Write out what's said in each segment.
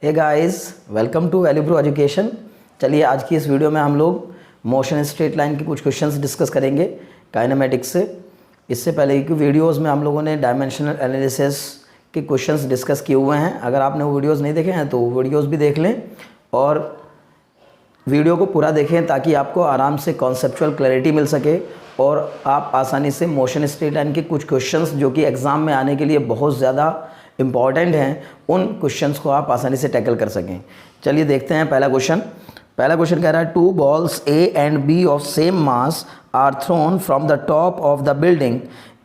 Hey guys, welcome to Value Pro Education. चलिए आज की इस वीडियो में हम लोग मोशन स्ट्रेट लाइन के कुछ क्वेश्चंस डिस्कस करेंगे काइनेमेटिक्स से। इससे पहले की वीडियोस में हम लोगों ने डायमेंशनल एनालिसिस के क्वेश्चंस डिस्कस किए हुए हैं। अगर आपने वो वीडियोस नहीं देखे हैं तो वो वीडियोस भी देख लें और वीडियो को पूरा देखें ताकि आपको आराम से कॉन्सेप्चुअल क्लैरिटी मिल सके और आप आसानी से मोशन स्ट्रेट लाइन के कुछ क्वेश्चंस जो कि एग्ज़ाम में आने के लिए बहुत ज़्यादा इम्पॉर्टेंट हैं उन क्वेश्चंस को आप आसानी से टैकल कर सकें। चलिए देखते हैं पहला क्वेश्चन कह रहा है 2 balls A and B of same mass are thrown from the top of the building,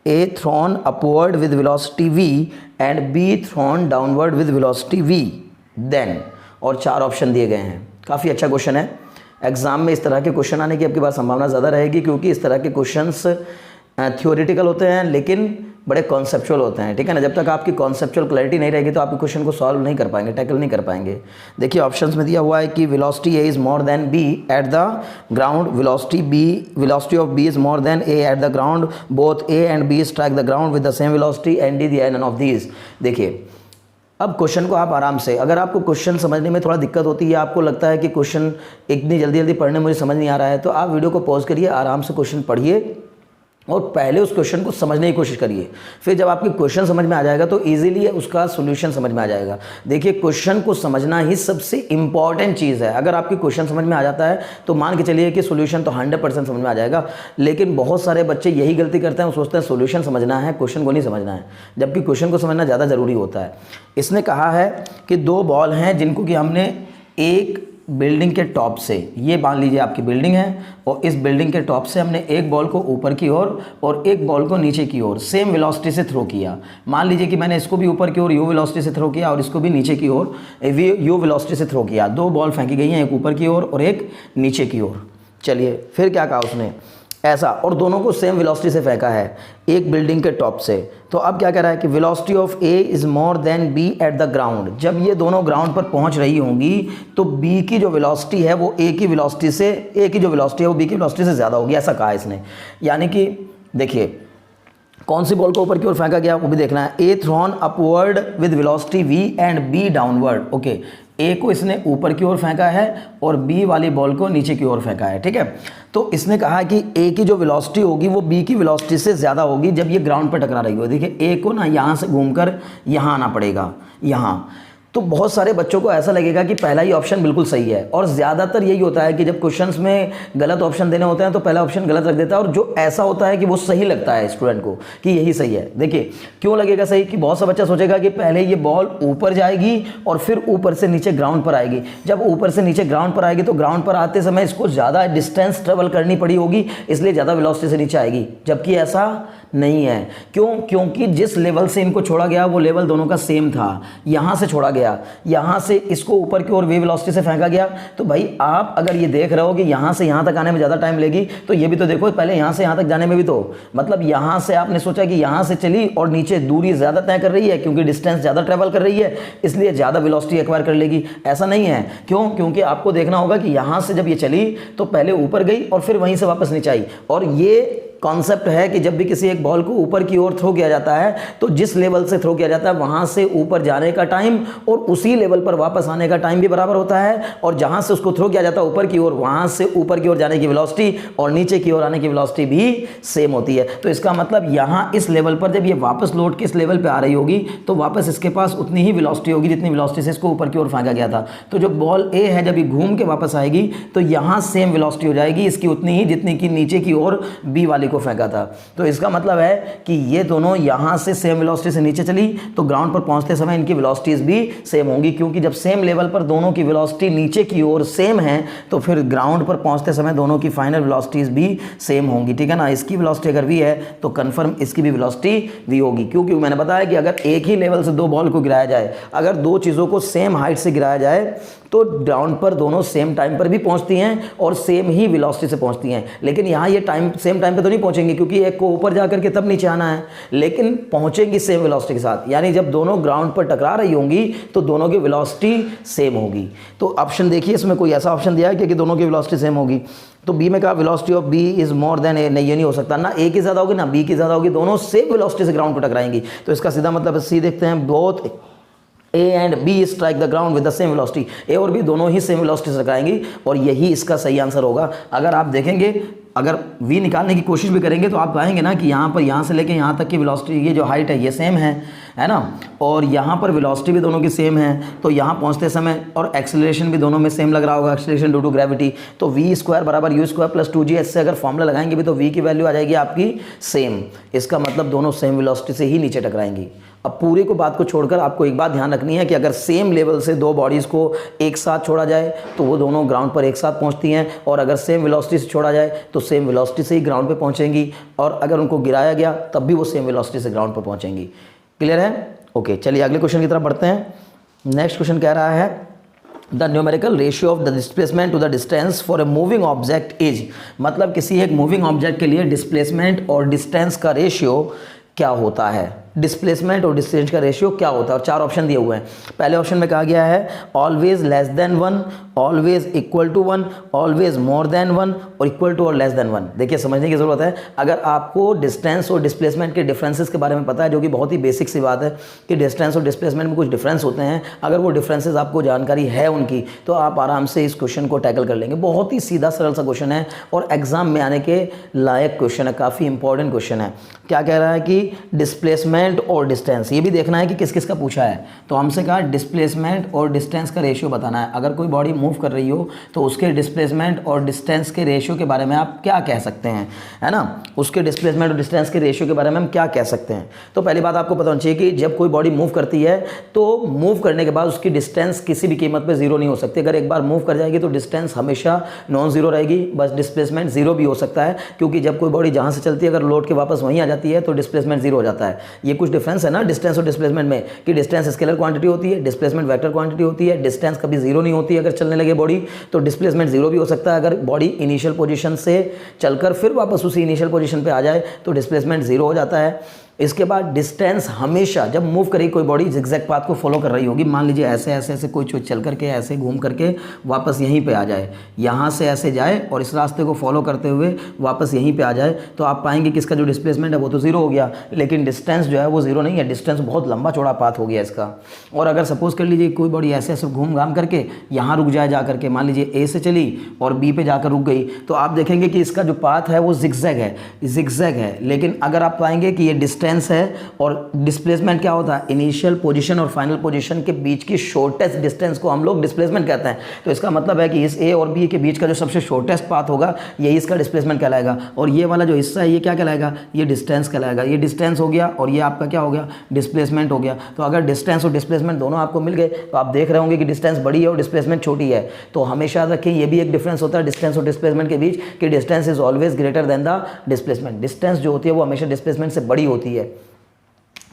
A thrown upward with velocity V and B thrown downward with velocity V, then, और 4 ऑप्शन दिए गए हैं। काफ़ी अच्छा question है। Exam में इस तरह के क्वेश्चन आने की आपके पास संभावना ज़्यादा रहेगी क्योंकि इस तरह के क्वेश्चंस थ्योरेटिकल होते हैं लेकिन बड़े कॉन्सेप्चुअल होते हैं, ठीक है ना। जब तक आपकी कॉन्सेप्चुअल क्लैरिटी नहीं रहेगी तो आप क्वेश्चन को सॉल्व नहीं कर पाएंगे, टैकल नहीं कर पाएंगे। देखिए ऑप्शंस में दिया हुआ है कि velocity A is more than B at the ground, velocity of B is more than A at the ground, both A and B strike the ground with the same velocity and D none of these. देखिए अब question को आप आराम से, अगर आपको question समझने में थोड़ा दिक्कत होती है, आपको लगता है कि क्वेश्चन इतनी जल्दी पढ़ने मुझे समझ नहीं आ रहा है, तो आप वीडियो को पॉज करिए, आराम से क्वेश्चन पढ़िए और पहले उस क्वेश्चन को समझने की कोशिश करिए। फिर जब आपकी क्वेश्चन समझ में आ जाएगा तो इजीली उसका सॉल्यूशन समझ में आ जाएगा। देखिए क्वेश्चन को समझना ही सबसे इंपॉर्टेंट चीज़ है। अगर आपकी क्वेश्चन समझ में आ जाता है तो मान के चलिए कि सॉल्यूशन तो 100% समझ में आ जाएगा। लेकिन बहुत सारे बच्चे यही गलती करते हैं, वो सोचते हैं सॉल्यूशन समझना है, क्वेश्चन को नहीं समझना है, जबकि क्वेश्चन को समझना ज़्यादा ज़रूरी होता है। इसने कहा है कि 2 बॉल हैं जिनको कि हमने एक बिल्डिंग के टॉप से, ये मान लीजिए आपकी बिल्डिंग है और इस बिल्डिंग के टॉप से हमने एक बॉल को ऊपर की ओर और एक बॉल को नीचे की ओर सेम वेलोसिटी से थ्रो किया। मान लीजिए कि मैंने इसको भी ऊपर की ओर यू वेलोसिटी से थ्रो किया और इसको भी नीचे की ओर यू वेलोसिटी से थ्रो किया। 2 बॉल फेंकी गई हैं, एक ऊपर की ओर और एक नीचे की ओर। चलिए फिर क्या कहा उसने, ऐसा, और दोनों को सेम वेलोसिटी से फेंका है एक बिल्डिंग के टॉप से। तो अब क्या कह रहा है कि velocity of A is more than B at the ground. जब ये दोनों ग्राउंड पर पहुंच रही होंगी तो बी की जो वेलोसिटी है वो ए की वेलोसिटी से, ए की जो वेलोसिटी है वो बी की वेलोसिटी से ज़्यादा होगी, ऐसा कहा इसने। यानी कि देखिए कौन सी बॉल को ऊपर की ओर फेंका गया वो भी देखना है। A thrown upward with velocity V and B downward. Okay, A को इसने ऊपर की ओर फेंका है और बी वाली बॉल को नीचे की ओर फेंका है, ठीक है। तो इसने कहा कि ए की जो वेलोसिटी होगी वो बी की वेलोसिटी से ज़्यादा होगी जब ये ग्राउंड पर टकरा रही हो। देखिए ए को ना यहाँ से घूमकर यहाँ आना पड़ेगा, यहाँ। तो बहुत सारे बच्चों को ऐसा लगेगा कि पहला ही ऑप्शन बिल्कुल सही है और ज़्यादातर यही होता है कि जब क्वेश्चंस में गलत ऑप्शन देने होते हैं तो पहला ऑप्शन गलत रख देता है और जो ऐसा होता है कि वो सही लगता है स्टूडेंट को कि यही सही है। देखिए क्यों लगेगा सही कि बहुत सा बच्चा सोचेगा कि पहले ये बॉल ऊपर जाएगी और फिर ऊपर से नीचे ग्राउंड पर आएगी। जब ऊपर से नीचे ग्राउंड पर आएगी तो ग्राउंड पर आते समय इसको ज़्यादा डिस्टेंस ट्रेवल करनी पड़ी होगी, इसलिए ज़्यादा वेलोसिटी से नीचे आएगी, जबकि ऐसा नहीं है। क्यों? क्योंकि जिस लेवल से इनको छोड़ा गया वो लेवल दोनों का सेम था। यहाँ से छोड़ा गया, यहाँ से इसको ऊपर की ओर वे वेलोसिटी से फेंका गया। तो भाई आप अगर ये देख रहे हो कि यहाँ से यहाँ तक आने में ज़्यादा टाइम लेगी तो ये भी तो देखो पहले यहाँ से यहाँ तक जाने में भी तो मतलब यहाँ से आपने सोचा कि यहाँ से चली और नीचे दूरी ज़्यादा तय कर रही है क्योंकि डिस्टेंस ज़्यादा ट्रेवल कर रही है, इसलिए ज़्यादा वेलोसिटी एक्वायर कर लेगी। ऐसा नहीं है। क्यों? क्योंकि आपको देखना होगा कि यहाँ से जब ये चली तो पहले ऊपर गई और फिर वहीं से वापस नीचे आई। और ये कॉन्सेप्ट है कि जब भी किसी एक बॉल को ऊपर की ओर थ्रो किया जाता है तो जिस लेवल से थ्रो किया जाता है वहां से ऊपर जाने का टाइम और उसी लेवल पर वापस आने का टाइम भी बराबर होता है, और जहां से उसको थ्रो किया जाता है ऊपर की ओर वहां से ऊपर की ओर जाने की वेलोसिटी और नीचे की ओर आने की वेलोसिटी भी सेम होती है। तो इसका मतलब यहाँ इस लेवल पर जब ये वापस लौट के इस लेवल पर आ रही होगी तो वापस इसके पास उतनी ही वेलोसिटी होगी जितनी वेलोसिटी से इसको ऊपर की ओर फेंका गया था। तो जो बॉल ए है जब ये घूम के वापस आएगी तो यहाँ सेम वेलोसिटी हो जाएगी इसकी उतनी ही जितनी की नीचे की ओर बी वाली को फेंका था। तो इसका मतलब है कि ये दोनों यहां से सेम वेलोसिटी से नीचे चली तो ग्राउंड पर पहुंचते समय इनकी वेलोसिटीज भी सेम होंगी, क्योंकि जब सेम लेवल पर दोनों की वेलोसिटी नीचे की ओर सेम है तो फिर ग्राउंड पर पहुंचते समय दोनों की फाइनल वेलोसिटीज भी सेम होंगी, ठीक है ना। इसकी वेलोसिटी अगर वी है तो कंफर्म इसकी भी वेलोसिटी वी होगी, क्योंकि मैंने बताया कि अगर एक ही लेवल से 2 बॉल को गिराया जाए, अगर 2 चीज़ों को सेम हाइट से गिराया जाए तो ग्राउंड पर दोनों सेम टाइम पर भी पहुंचती हैं और सेम ही वेलोसिटी से पहुंचती हैं। लेकिन यहाँ ये सेम टाइम पे तो नहीं पहुंचेंगी क्योंकि एक को ऊपर जाकर के तब नीचे आना है, लेकिन पहुंचेंगी सेम वेलोसिटी के साथ। यानी जब दोनों ग्राउंड पर टकरा रही होंगी तो दोनों की वेलोसिटी सेम होगी। तो ऑप्शन देखिए, इसमें कोई ऐसा ऑप्शन दिया है कि दोनों की वेलोसिटी सेम होगी। तो बी में कहा velocity of B is more than A, नहीं ये नहीं हो सकता, ना ए की ज़्यादा होगी ना बी की ज़्यादा होगी, दोनों सेम वेलोसिटी से ग्राउंड पर टकराएंगी। तो इसका सीधा मतलब सी देखते हैं, both A and B strike the ground with the same velocity, A और बी दोनों ही सेम वेलोसिटी से टकराएंगी और यही इसका सही आंसर होगा। अगर आप देखेंगे, अगर v निकालने की कोशिश भी करेंगे तो आप पाएंगे ना कि यहाँ पर यहाँ से लेके यहाँ तक की वेलोसिटी, ये जो हाइट है ये सेम है ना, और यहाँ पर वेलोसिटी भी दोनों की सेम है, तो यहाँ पहुँचते समय और एक्सेलरेशन भी दोनों में सेम लग रहा होगा, एक्सेलरेशन ड्यू टू ग्रेविटी। तो v स्क्वायर बराबर u स्क्वायर प्लस 2g से अगर फॉर्मूला लगाएंगे भी तो v की वैल्यू आ जाएगी आपकी सेम। इसका मतलब दोनों सेम वेलोसिटी से ही नीचे टकराएंगी। अब पूरे को बात को छोड़कर आपको एक बात ध्यान रखनी है कि अगर सेम लेवल से दो बॉडीज़ को एक साथ छोड़ा जाए तो वो दोनों ग्राउंड पर एक साथ पहुंचती हैं, और अगर सेम वेलोसिटी से छोड़ा जाए तो सेम वेलोसिटी से ही ग्राउंड पे पहुंचेंगी, और अगर उनको गिराया गया तब भी वो सेम वेलोसिटी से ग्राउंड पर पहुंचेंगी। क्लियर है? ओके, चलिए अगले क्वेश्चन की तरफ बढ़ते हैं। नेक्स्ट क्वेश्चन कह रहा है the numerical ratio of the displacement to the distance for a moving object is, मतलब किसी एक मूविंग ऑब्जेक्ट के लिए डिस्प्लेसमेंट और डिस्टेंस का रेशियो क्या होता है। डिस्प्लेसमेंट और डिस्टेंस का रेशियो क्या होता है, और चार ऑप्शन दिए हुए हैं। पहले ऑप्शन में कहा गया है always less than 1, always equal to 1, always more than 1 और इक्वल टू और लेस देन 1। देखिए समझने की ज़रूरत है। अगर आपको डिस्टेंस और डिस्प्लेसमेंट के डिफरेंसेस के बारे में पता है, जो कि बहुत ही बेसिक सी बात है कि डिस्टेंस और डिस्प्लेसमेंट में कुछ डिफरेंस होते हैं, अगर वो डिफरेंसेस आपको जानकारी है उनकी, तो आप आराम से इस क्वेश्चन को टैकल कर लेंगे। बहुत ही सीधा सरल सा क्वेश्चन है और एग्जाम में आने के लायक क्वेश्चन है, काफ़ी इंपॉर्टेंट क्वेश्चन है। क्या कह रहा है कि डिस्प्लेसमेंट और डिस्टेंस, ये भी देखना है कि किस किस का पूछा है। तो हमसे कहा डिस्प्लेसमेंट और डिस्टेंस का रेशियो बताना है। अगर कोई बॉडी मूव कर रही हो तो उसके डिस्प्लेसमेंट और डिस्टेंस के रेशियो के बारे में आप क्या कह सकते हैं, है ना, उसके डिस्प्लेसमेंट और डिस्टेंस के रेशियो के बारे में हम क्या कह सकते हैं। तो पहली बात आपको पता होनी चाहिए कि जब कोई बॉडी मूव करती है तो मूव करने के बाद उसकी डिस्टेंस किसी भी कीमत पर जीरो नहीं हो सकती। अगर एक बार मूव कर जाएगी तो डिस्टेंस हमेशा नॉन जीरो रहेगी, बस डिस्प्लेसमेंट जीरो भी हो सकता है, क्योंकि जब कोई बॉडी जहाँ से चलती है अगर लौट के वापस वहीं आ जाती है तो डिस्प्लेसमेंट जीरो हो जाता है। ये कुछ डिफरेंस है ना डिस्टेंस और डिस्प्लेसमेंट में, कि डिस्टेंस स्केलर क्वांटिटी होती है, डिस्प्लेसमेंट वेक्टर क्वांटिटी होती है। डिस्टेंस कभी जीरो नहीं होती, अगर चलने लगे बॉडी तो डिस्प्लेसमेंट जीरो भी हो सकता है। अगर बॉडी इनिशियल पोजीशन से चलकर फिर वापस उसी इनिशियल पोजीशन पे आ जाए तो डिस्प्लेसमेंट जीरो हो जाता है। इसके बाद डिस्टेंस हमेशा जब मूव करेगी कोई बॉडी जिगजैग पाथ को फॉलो कर रही होगी, मान लीजिए ऐसे ऐसे ऐसे कोई चीज चल करके ऐसे घूम करके वापस यहीं पे आ जाए, यहाँ से ऐसे जाए और इस रास्ते को फॉलो करते हुए वापस यहीं पे आ जाए, तो आप पाएंगे कि इसका जो डिस्प्लेसमेंट है वो तो जीरो हो गया, लेकिन डिस्टेंस जो है वो जीरो नहीं है। डिस्टेंस बहुत लंबा चौड़ा पाथ हो गया इसका। और अगर सपोज कर लीजिए कोई बॉडी ऐसे ऐसे घूम घाम करके यहाँ रुक जाए, जा करके मान लीजिए ए से चली और बी पे जाकर रुक गई, तो आप देखेंगे कि इसका जो पाथ है वो जिगजैग है। लेकिन अगर आप पाएंगे कि ये डिस्टेंस है और डिस्प्लेसमेंट क्या होता है, इनिशियल पोजीशन और फाइनल पोजीशन के बीच की शॉर्टेस्ट डिस्टेंस को हम लोग डिस्प्लेसमेंट कहते हैं। तो इसका मतलब है कि इस ए और बी के बीच का जो सबसे शॉर्टेस्ट पाथ होगा यही इसका डिस्प्लेसमेंट कहलाएगा, और ये वाला जो हिस्सा है ये क्या कहलाएगा, ये डिस्टेंस कहलाएगा। ये डिस्टेंस हो गया और ये आपका क्या हो गया, डिस्प्लेसमेंट हो गया। तो अगर डिस्टेंस और डिस्प्लेसमेंट दोनों आपको मिल गए तो आप देख रहे होंगे कि डिस्टेंस बड़ी है और डिस्प्लेसमेंट छोटी है। तो हमेशा याद रखें ये भी एक डिफरेंस होता है डिस्टेंस और डिस्प्लेसमेंट के बीच, कि distance is always greater than the displacement. Distance जो होती है वो हमेशा डिस्प्लेसमेंट से बड़ी होती है।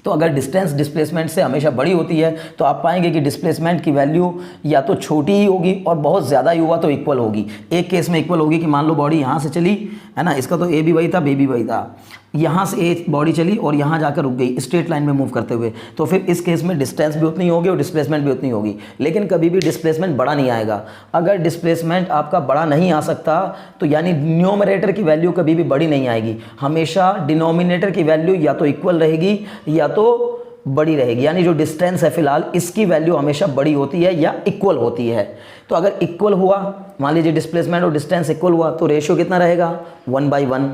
तो अगर डिस्टेंस डिस्प्लेसमेंट से हमेशा बड़ी होती है तो आप पाएंगे कि डिस्प्लेसमेंट की वैल्यू या तो छोटी ही होगी और बहुत ज़्यादा ही हुआ तो इक्वल होगी। एक केस में इक्वल होगी कि मान लो बॉडी यहाँ से चली, है ना, इसका तो ए भी वही था बी भी वही था, यहाँ से ए बॉडी चली और यहाँ जाकर रुक गई स्ट्रेट लाइन में मूव करते हुए, तो फिर इस केस में डिस्टेंस भी उतनी होगी और डिस्प्लेसमेंट भी उतनी होगी। लेकिन कभी भी डिस्प्लेसमेंट बड़ा नहीं आएगा। अगर डिस्प्लेसमेंट आपका बड़ा नहीं आ सकता तो यानी न्यूमरेटर की वैल्यू कभी भी बड़ी नहीं आएगी, हमेशा डिनोमिनेटर की वैल्यू या तो इक्वल रहेगी या तो बड़ी रहेगी। यानी जो डिस्टेंस है फिलहाल इसकी वैल्यू हमेशा बड़ी होती है या इक्वल होती है। तो अगर इक्वल हुआ, मान लीजिए डिस्प्लेसमेंट और डिस्टेंस इक्वल हुआ तो रेशियो कितना रहेगा, 1/1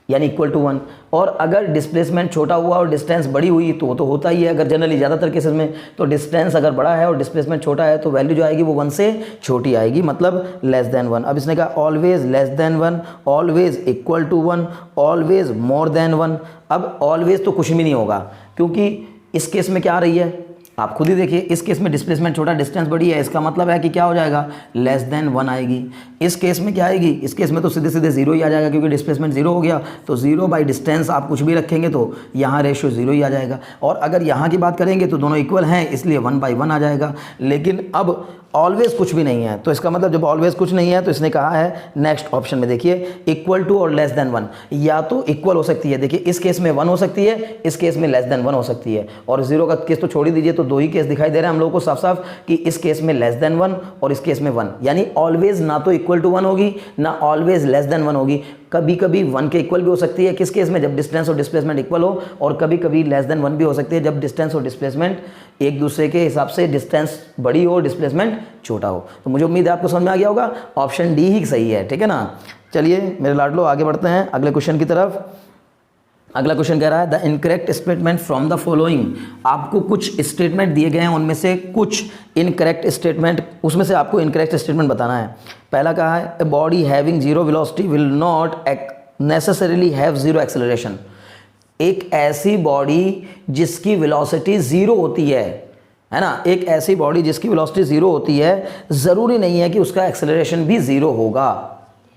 यानी इक्वल टू 1। और अगर डिस्प्लेसमेंट छोटा हुआ और डिस्टेंस बड़ी हुई तो वो तो होता ही है अगर जनरली ज़्यादातर केसेस में, तो डिस्टेंस अगर बड़ा है और डिस्प्लेसमेंट छोटा है तो वैल्यू जो आएगी वो 1 से छोटी आएगी, मतलब लेस देन 1। अब इसने कहा always less than 1, always equal to 1, always more than 1। अब ऑलवेज तो कुछ भी नहीं होगा, क्योंकि इस केस में क्या आ रही है आप खुद ही देखिए, इस केस में डिस्प्लेसमेंट छोटा डिस्टेंस बड़ी है, इसका मतलब है कि क्या हो जाएगा, लेस देन 1 आएगी। इस केस में क्या आएगी, इस केस में तो सीधे सीधे जीरो ही आ जाएगा, क्योंकि डिस्प्लेसमेंट जीरो हो गया। तो जीरो बाई डिस्टेंस आप कुछ भी रखेंगे तो यहाँ रेशियो जीरो ही आ जाएगा। और अगर यहाँ की बात करेंगे तो दोनों इक्वल हैं, इसलिए 1/1 आ जाएगा। लेकिन अब ऑलवेज कुछ भी नहीं है, तो इसका मतलब जब ऑलवेज कुछ नहीं है तो इसने कहा है नेक्स्ट ऑप्शन में देखिए इक्वल टू और लेस देन 1, या तो इक्वल हो सकती है, देखिए इस केस में 1 हो सकती है, इस केस में लेस देन 1 हो सकती है। और जीरो का केस तो छोड़ ही दीजिए, तो दो ही केस दिखाई दे रहे हैं हम लोगों को साफ साफ, कि इस केस में लेस देन 1 और इस केस में 1, यानी ऑलवेज ना तो इक्वल टू 1 होगी ना ऑलवेज लेस देन 1 होगी, कभी कभी 1 के इक्वल भी हो सकती है। किस केस में? जब डिस्टेंस और डिस्प्लेसमेंट इक्वल हो, और कभी कभी लेस देन 1 भी हो सकती है जब डिस्टेंस और डिस्प्लेसमेंट एक दूसरे के हिसाब से डिस्टेंस बड़ी हो, डिस्प्लेसमेंट छोटा हो। तो मुझे उम्मीद है आपको समझ में आ गया होगा, ऑप्शन डी ही सही है, ठीक है ना। चलिए मेरे लाडलो आगे बढ़ते हैं अगले क्वेश्चन की तरफ। अगला क्वेश्चन कह रहा है the incorrect statement from the following. आपको कुछ स्टेटमेंट दिए गए हैं, उनमें से कुछ इनकरेक्ट स्टेटमेंट, उसमें से आपको इनकरेक्ट स्टेटमेंट बताना है। पहला कहा है a body having zero velocity will not necessarily have zero acceleration. एक ऐसी बॉडी जिसकी वेलोसिटी जीरो होती है ना, एक ऐसी बॉडी जिसकी वेलोसिटी जीरो होती है, ज़रूरी नहीं है कि उसका एक्सेलरेशन भी जीरो होगा।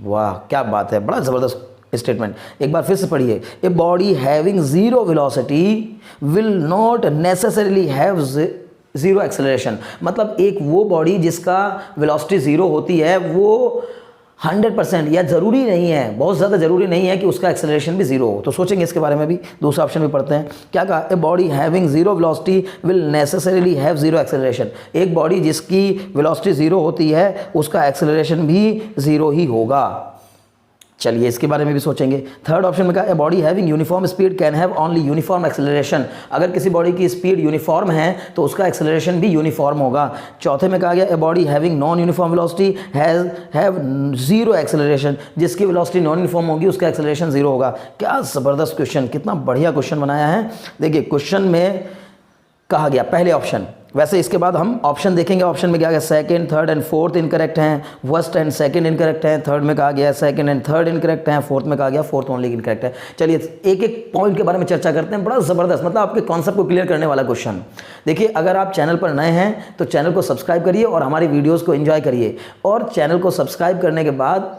वाह क्या बात है, बड़ा ज़बरदस्त स्टेटमेंट। एक बार फिर से पढ़िए, a body having zero velocity will not necessarily have zero acceleration. मतलब एक वो बॉडी जिसका वेलोसिटी जीरो होती है वो 100% या ज़रूरी नहीं है, बहुत ज़्यादा ज़रूरी नहीं है कि उसका एक्सेलरेशन भी जीरो हो। तो सोचेंगे इसके बारे में भी। दूसरा ऑप्शन भी पढ़ते हैं, क्या कहा? A body having zero velocity will necessarily have zero acceleration. एक बॉडी जिसकी वेलोसिटी जीरो होती है उसका एक्सेलरेशन भी जीरो ही होगा। चलिए इसके बारे में भी सोचेंगे। थर्ड ऑप्शन में कहा a body having uniform speed can have only uniform acceleration. अगर किसी बॉडी की स्पीड यूनिफॉर्म है तो उसका एक्सेलरेशन भी यूनिफॉर्म होगा। चौथे में कहा गया a body having non uniform velocity have zero acceleration. जिसकी वेलोसिटी नॉन यूनिफॉर्म होगी उसका एक्सेलरेशन जीरो होगा। क्या ज़बरदस्त क्वेश्चन, कितना बढ़िया क्वेश्चन बनाया है। देखिए क्वेश्चन में कहा गया पहले ऑप्शन, वैसे इसके बाद हम ऑप्शन देखेंगे। ऑप्शन में क्या गया? Second, third and fourth incorrect हैं, फर्स्ट एंड सेकंड इनकरेक्ट हैं, थर्ड में कहा गया सेकंड एंड थर्ड इनकरेक्ट हैं, फोर्थ में कहा गया फोर्थ ओनली इनकरेक्ट है। चलिए एक एक पॉइंट के बारे में चर्चा करते हैं। बड़ा ज़बरदस्त, मतलब आपके कॉन्सेप्ट को क्लियर करने वाला क्वेश्चन। देखिए अगर आप चैनल पर नए हैं तो चैनल को सब्सक्राइब करिए और हमारी वीडियोज़ को एंजॉय करिए, और चैनल को सब्सक्राइब करने के बाद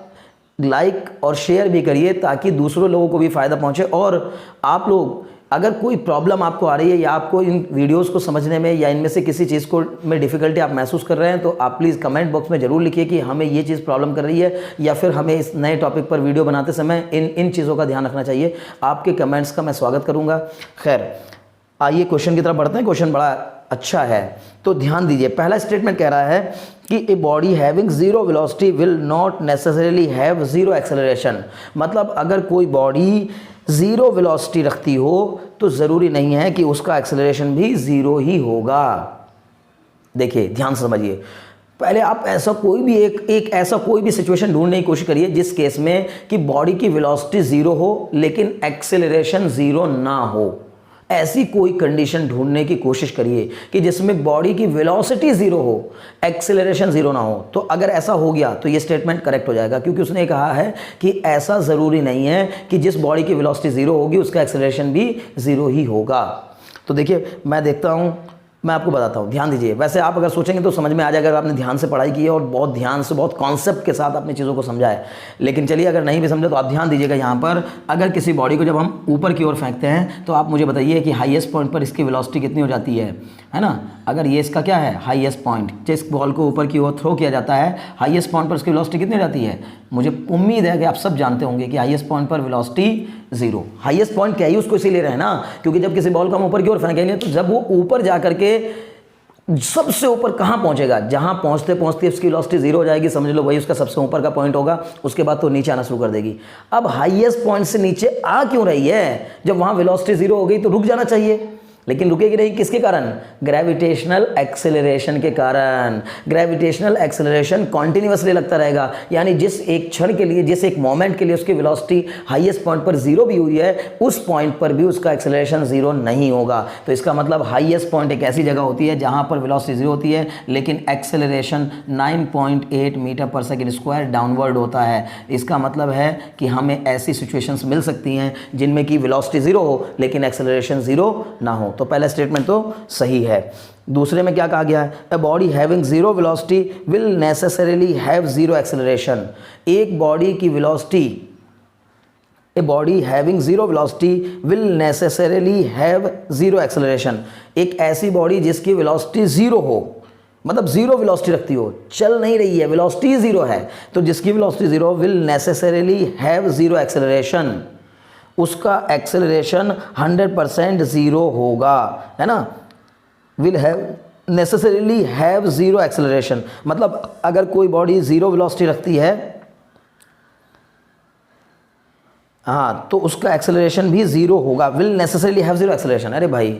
लाइक और शेयर भी करिए ताकि दूसरों लोगों को भी फ़ायदा पहुँचे। और आप लोग अगर कोई प्रॉब्लम आपको आ रही है या आपको इन वीडियोस को समझने में या इनमें से किसी चीज़ को में डिफ़िकल्टी आप महसूस कर रहे हैं तो आप प्लीज़ कमेंट बॉक्स में ज़रूर लिखिए कि हमें ये चीज़ प्रॉब्लम कर रही है, या फिर हमें इस नए टॉपिक पर वीडियो बनाते समय इन चीज़ों का ध्यान रखना चाहिए। आपके कमेंट्स का मैं स्वागत करूँगा। खैर आइए क्वेश्चन की तरफ बढ़ते हैं। क्वेश्चन बड़ा अच्छा है तो ध्यान दीजिए। पहला स्टेटमेंट कह रहा है कि a body having zero velocity will not necessarily have zero acceleration. मतलब अगर कोई बॉडी ज़ीरो वेलोसिटी रखती हो तो ज़रूरी नहीं है कि उसका एक्सेलरेशन भी ज़ीरो ही होगा। देखिए ध्यान से समझिए, पहले आप ऐसा कोई भी एक ऐसा कोई भी सिचुएशन ढूंढने की कोशिश करिए जिस केस में कि बॉडी की वेलोसिटी ज़ीरो हो लेकिन एक्सेलरेशन ज़ीरो ना हो। ऐसी कोई कंडीशन ढूंढने की कोशिश करिए कि जिसमें बॉडी की वेलोसिटी जीरो हो, एक्सेलरेशन जीरो ना हो। तो अगर ऐसा हो गया तो ये स्टेटमेंट करेक्ट हो जाएगा, क्योंकि उसने कहा है कि ऐसा ज़रूरी नहीं है कि जिस बॉडी की वेलोसिटी जीरो होगी उसका एक्सेलरेशन भी जीरो ही होगा। तो देखिए मैं देखता हूँ, मैं आपको बताता हूँ, ध्यान दीजिए। वैसे आप अगर सोचेंगे तो समझ में आ जाएगा अगर आपने ध्यान से पढ़ाई की है और बहुत ध्यान से बहुत कॉन्सेप्ट के साथ अपनी चीज़ों को समझा है। लेकिन चलिए अगर नहीं भी समझे तो आप ध्यान दीजिएगा यहाँ पर। अगर किसी बॉडी को जब हम ऊपर की ओर फेंकते हैं तो आप मुझे बताइए कि हाईएस्ट पॉइंट पर इसकी वेलोसिटी कितनी हो जाती है ना। अगर ये इसका क्या है हाईएस्ट पॉइंट, जिस बॉल को ऊपर की ओर थ्रो किया जाता है हाईएस्ट पॉइंट पर इसकी वेलोसिटी कितनी हो जाती है? मुझे उम्मीद है कि आप सब जानते होंगे कि हाईएस्ट पॉइंट पर वेलोसिटी जीरो। हाईएस्ट पॉइंट क्या है उसको इसीलिए रहे ना, क्योंकि जब किसी बॉल को हम ऊपर की ओर फेंकेंगे तो जब वो ऊपर जा करके सबसे ऊपर कहाँ पहुंचेगा, जहां पहुंचते पहुंचते उसकी वेलोसिटी जीरो हो जाएगी, समझ लो वही उसका सबसे ऊपर का पॉइंट होगा। उसके बाद तो नीचे आना शुरू कर देगी। अब हाईएस्ट पॉइंट से नीचे आ क्यों रही है? जब वहां वेलोसिटी जीरो हो गई तो रुक जाना चाहिए, लेकिन रुकेगी नहीं। किसके कारण? ग्रेविटेशनल एक्सेलरेशन के कारण। ग्रेविटेशनल एक्सेलरेशन कॉन्टिन्यूसली लगता रहेगा, यानी जिस एक क्षण के लिए, जिस एक मोमेंट के लिए उसकी वेलोसिटी हाईएस्ट पॉइंट पर जीरो भी हुई है उस पॉइंट पर भी उसका एक्सेलरेशन जीरो नहीं होगा। तो इसका मतलब हाईएस्ट पॉइंट एक ऐसी जगह होती है जहां पर वेलोसिटी जीरो होती है लेकिन एक्सेलरेशन 9.8 मीटर पर सेकेंड स्क्वायर डाउनवर्ड होता है। इसका मतलब है कि हमें ऐसी सिचुएशंस मिल सकती हैं जिनमें कि वेलोसिटी जीरो हो लेकिन एक्सेलरेशन जीरो ना हो। तो पहला स्टेटमेंट तो सही है। दूसरे में क्या कहा गया है? A body having zero velocity will necessarily have zero acceleration. एक बॉडी की velocity, a body having zero velocity will necessarily have zero acceleration. एक ऐसी बॉडी जिसकी वेलोसिटी जीरो हो, मतलब जीरो वेलोसिटी रखती हो, चल नहीं रही है, वेलोसिटी जीरो है, तो जिसकी velocity zero will necessarily have zero acceleration. उसका एक्सेलरेशन 100% ज़ीरो होगा, है ना। Will have necessarily have zero acceleration, मतलब अगर कोई बॉडी ज़ीरो वेलोसिटी रखती है हाँ, तो उसका एक्सेलरेशन भी जीरो होगा, will necessarily have zero acceleration. अरे भाई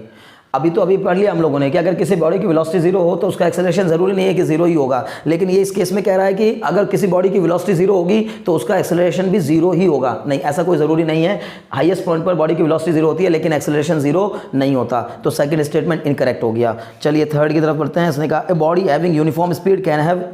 अभी पढ़ लिया हम लोगों ने कि अगर किसी बॉडी की वेलोसिटी जीरो हो तो उसका एक्सेलरेशन जरूरी नहीं है कि जीरो ही होगा, लेकिन ये इस केस में कह रहा है कि अगर किसी बॉडी की वेलोसिटी जीरो होगी तो उसका एक्सेलरेशन भी जीरो ही होगा। नहीं, ऐसा कोई जरूरी नहीं है। हाईएस्ट पॉइंट पर बॉडी की वेलोसिटी जीरो होती है लेकिन एक्सेलरेशन जीरो नहीं होता, तो सेकंड स्टेटमेंट इनकरेक्ट हो गया। चलिए थर्ड की तरफ बढ़ते हैं। इसने कहा a body having uniform speed can have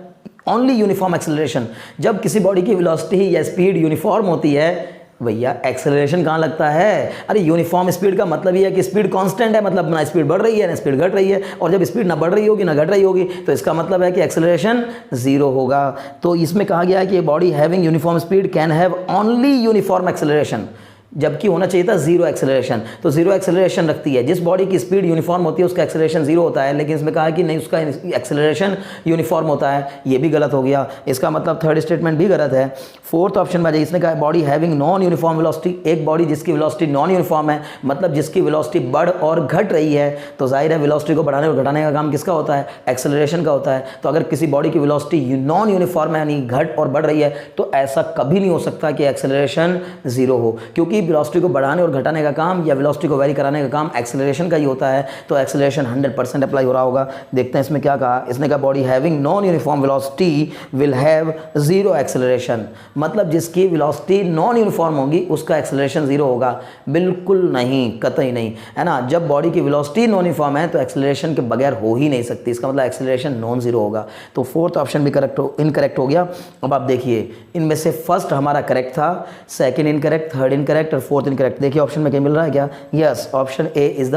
only uniform acceleration. जब किसी बॉडी की वेलोसिटी या स्पीड यूनिफॉर्म होती है भैया, एक्सेलरेशन कहाँ लगता है? अरे यूनिफॉर्म स्पीड का मतलब ये है कि स्पीड कांस्टेंट है, मतलब ना स्पीड बढ़ रही है ना स्पीड घट रही है, और जब स्पीड ना बढ़ रही होगी ना घट रही होगी तो इसका मतलब है कि एक्सेलरेशन जीरो होगा। तो इसमें कहा गया है कि body having uniform speed can have only uniform acceleration, जबकि होना चाहिए था जीरो एक्सेलरेशन। तो जीरो एक्सेलरेशन रखती है जिस बॉडी की स्पीड यूनिफॉर्म होती है उसका एक्सेलरेशन जीरो होता है, लेकिन इसमें कहा कि नहीं उसका एक्सेलरेशन यूनिफॉर्म होता है, ये भी गलत हो गया। इसका मतलब थर्ड स्टेटमेंट भी गलत है। फोर्थ ऑप्शन में इसने कहा body having non uniform velocity, एक बॉडी जिसकी वेलोसिटी नॉन यूनिफॉर्म है, मतलब जिसकी वेलोसिटी बढ़ और घट रही है, तो जाहिर है वेलोसिटी को बढ़ाने और घटाने का काम किसका होता है? एक्सेलरेशन का होता है। तो अगर किसी बॉडी की वेलोसिटी नॉन यूनिफॉर्म है यानी घट और बढ़ रही है तो ऐसा कभी नहीं हो सकता कि एक्सेलरेशन जीरो हो, क्योंकि वेलोसिटी को बढ़ाने और घटाने का काम या वेलोसिटी को वेरी कराने का काम एक्सेलरेशन का ही होता है। तो एक्सेलरेशन 100% अप्लाई हो रहा होगा। देखते हैं इसमें क्या कहा। इसने कहा body having non uniform velocity will have zero acceleration, मतलब जिसकी वेलोसिटी नॉन यूनिफॉर्म होगी उसका एक्सेलरेशन जीरो होगा। बिल्कुल नहीं, कतई नहीं, है ना। जब बॉडी की वेलोसिटी नॉन यूनिफॉर्म है तो एक्सेलरेशन के बगैर हो ही नहीं सकती, इसका मतलब एक्सेलरेशन नॉन जीरो होगा। तो फोर्थ ऑप्शन भी इनकरेक्ट हो गया। अब आप देखिए इनमें से फर्स्ट हमारा करेक्ट था, सेकंड इनकरेक्ट, थर्ड इनकरेक्ट और फोर्थ इनकरेक्ट। देखिए ऑप्शन में क्या मिल रहा है क्या? Yes, option A is the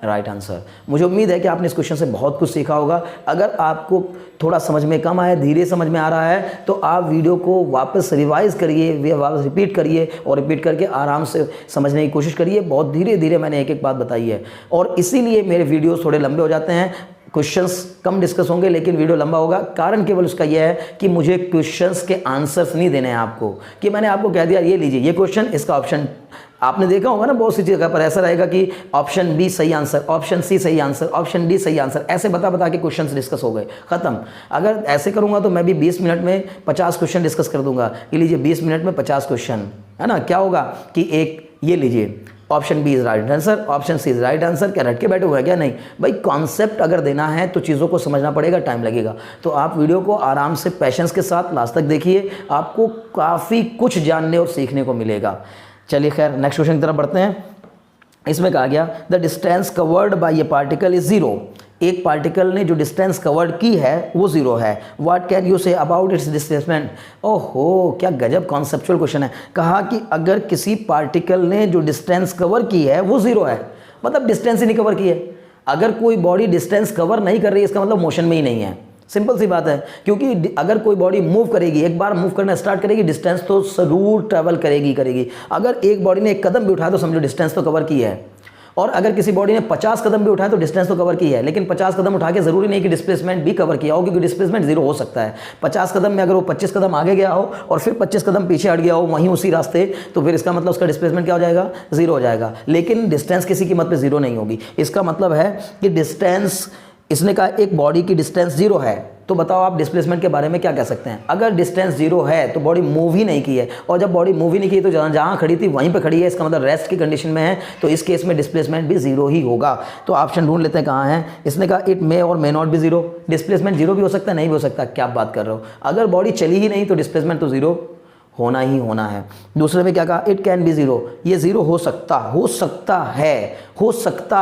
right answer. मुझे उम्मीद है कि आपने इस क्वेश्चन से बहुत कुछ सीखा होगा। अगर आपको थोड़ा समझ में कम आया, धीरे समझ में आ रहा है, तो आप वीडियो को वापस रिवाइज करिए, वापस रिपीट करिए और रिपीट करके आराम से समझने की कोशिश करिए। बहुत धीरे धीरे मैंने एक एक बात बताई है और इसीलिए मेरे वीडियोस थोड़े लंबे हो जाते हैं। क्वेश्चंस कम डिस्कस होंगे लेकिन वीडियो लंबा होगा। कारण केवल उसका यह है कि मुझे क्वेश्चंस के आंसर्स नहीं देने हैं आपको, कि मैंने आपको कह दिया ये लीजिए ये क्वेश्चन, इसका ऑप्शन। आपने देखा होगा ना बहुत सी जगह पर ऐसा रहेगा कि ऑप्शन बी सही आंसर, ऑप्शन सी सही आंसर, ऑप्शन डी सही आंसर, ऐसे बता बता के क्वेश्चंस डिस्कस हो गए, खत्म। अगर ऐसे करूंगा तो मैं भी 20 मिनट में 50 क्वेश्चन डिस्कस कर दूंगा। ये लीजिए 20 मिनट में 50 क्वेश्चन, है ना। क्या होगा कि एक ये लीजिए option B is right answer, option C is right answer, क्या रट के बैठे हुए हैं क्या? नहीं भाई, कॉन्सेप्ट अगर देना है तो चीज़ों को समझना पड़ेगा, टाइम लगेगा। तो आप वीडियो को आराम से पेशेंस के साथ लास्ट तक देखिए, आपको काफ़ी कुछ जानने और सीखने को मिलेगा। चलिए खैर नेक्स्ट क्वेश्चन की तरफ बढ़ते हैं। इसमें कहा गया the distance covered bye A particle is zero, एक पार्टिकल ने जो डिस्टेंस कवर्ड की है वो जीरो है। What can you say about it's displacement? ओहो, क्या गजब कॉन्सेप्चुअल क्वेश्चन है। कहा कि अगर किसी पार्टिकल ने जो डिस्टेंस कवर की है वो जीरो है, मतलब डिस्टेंस ही नहीं कवर की है। अगर कोई बॉडी डिस्टेंस कवर नहीं कर रही है इसका मतलब मोशन में ही नहीं है। सिंपल सी बात है, क्योंकि अगर कोई बॉडी मूव करेगी, एक बार मूव करना स्टार्ट करेगी, डिस्टेंस तो जरूर ट्रैवल करेगी। अगर एक बॉडी ने एक कदम भी उठाया तो समझो डिस्टेंस तो कवर की है, और अगर किसी बॉडी ने 50 कदम भी उठाया तो डिस्टेंस तो कवर की है। लेकिन 50 कदम उठा के जरूरी नहीं कि डिस्प्लेसमेंट भी कवर किया हो, क्योंकि डिस्प्लेसमेंट जीरो हो सकता है। 50 कदम में अगर वो 25 कदम आगे गया हो और फिर 25 कदम पीछे हट गया हो वहीं उसी रास्ते, तो फिर इसका मतलब उसका डिस्प्लेसमेंट क्या हो जाएगा? जीरो हो जाएगा। लेकिन डिस्टेंस किसी कीमत पे जीरो नहीं होगी। इसका मतलब है कि डिस्टेंस, इसने कहा एक बॉडी की डिस्टेंस जीरो है, तो बताओ आप डिस्प्लेसमेंट के बारे में क्या कह सकते हैं? अगर डिस्टेंस जीरो है तो बॉडी मूव ही नहीं की है, और जब बॉडी मूव ही नहीं की तो जहाँ खड़ी थी वहीं पे खड़ी है, इसका मतलब रेस्ट की कंडीशन में है, तो इस केस में डिस्प्लेसमेंट भी जीरो ही होगा। तो ऑप्शन ढूंढ लेते हैं कहाँ है। इसने कहा इट मे और may not be zero, displacement zero भी हो सकता है नहीं भी हो सकता। क्या बात कर रहे हो? अगर बॉडी चली ही नहीं तो डिस्प्लेसमेंट तो जीरो होना ही होना है। दूसरे में क्या कहा? इट कैन बी जीरो, ये जीरो हो सकता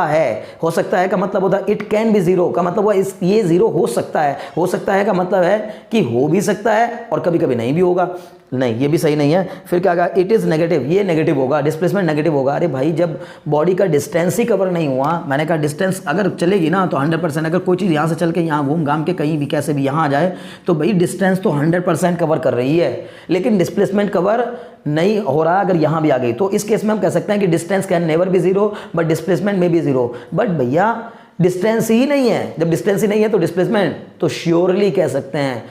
है का मतलब होता है इट कैन बी जीरो, का मतलब ये जीरो हो सकता है का मतलब है कि हो भी सकता है और कभी कभी नहीं भी होगा। नहीं, ये भी सही नहीं है। फिर क्या कहा? इट इज़ नेगेटिव, ये नेगेटिव होगा, डिस्प्लेसमेंट नेगेटिव होगा। अरे भाई, जब बॉडी का डिस्टेंस ही कवर नहीं हुआ, मैंने कहा डिस्टेंस अगर चलेगी ना तो 100%, अगर कोई चीज़ यहाँ से चल के यहाँ घूम घाम के कहीं भी कैसे भी यहाँ आ जाए तो भाई डिस्टेंस तो 100% कवर कर रही है, लेकिन डिस्प्लेसमेंट कवर नहीं हो रहा अगर यहाँ भी आ गई। तो इस केस में हम कह सकते हैं कि distance can never be zero but displacement में बी जीरो। बट भैया डिस्टेंस ही नहीं है, जब डिस्टेंस ही नहीं है तो डिस्प्लेसमेंट तो श्योरली कह सकते हैं,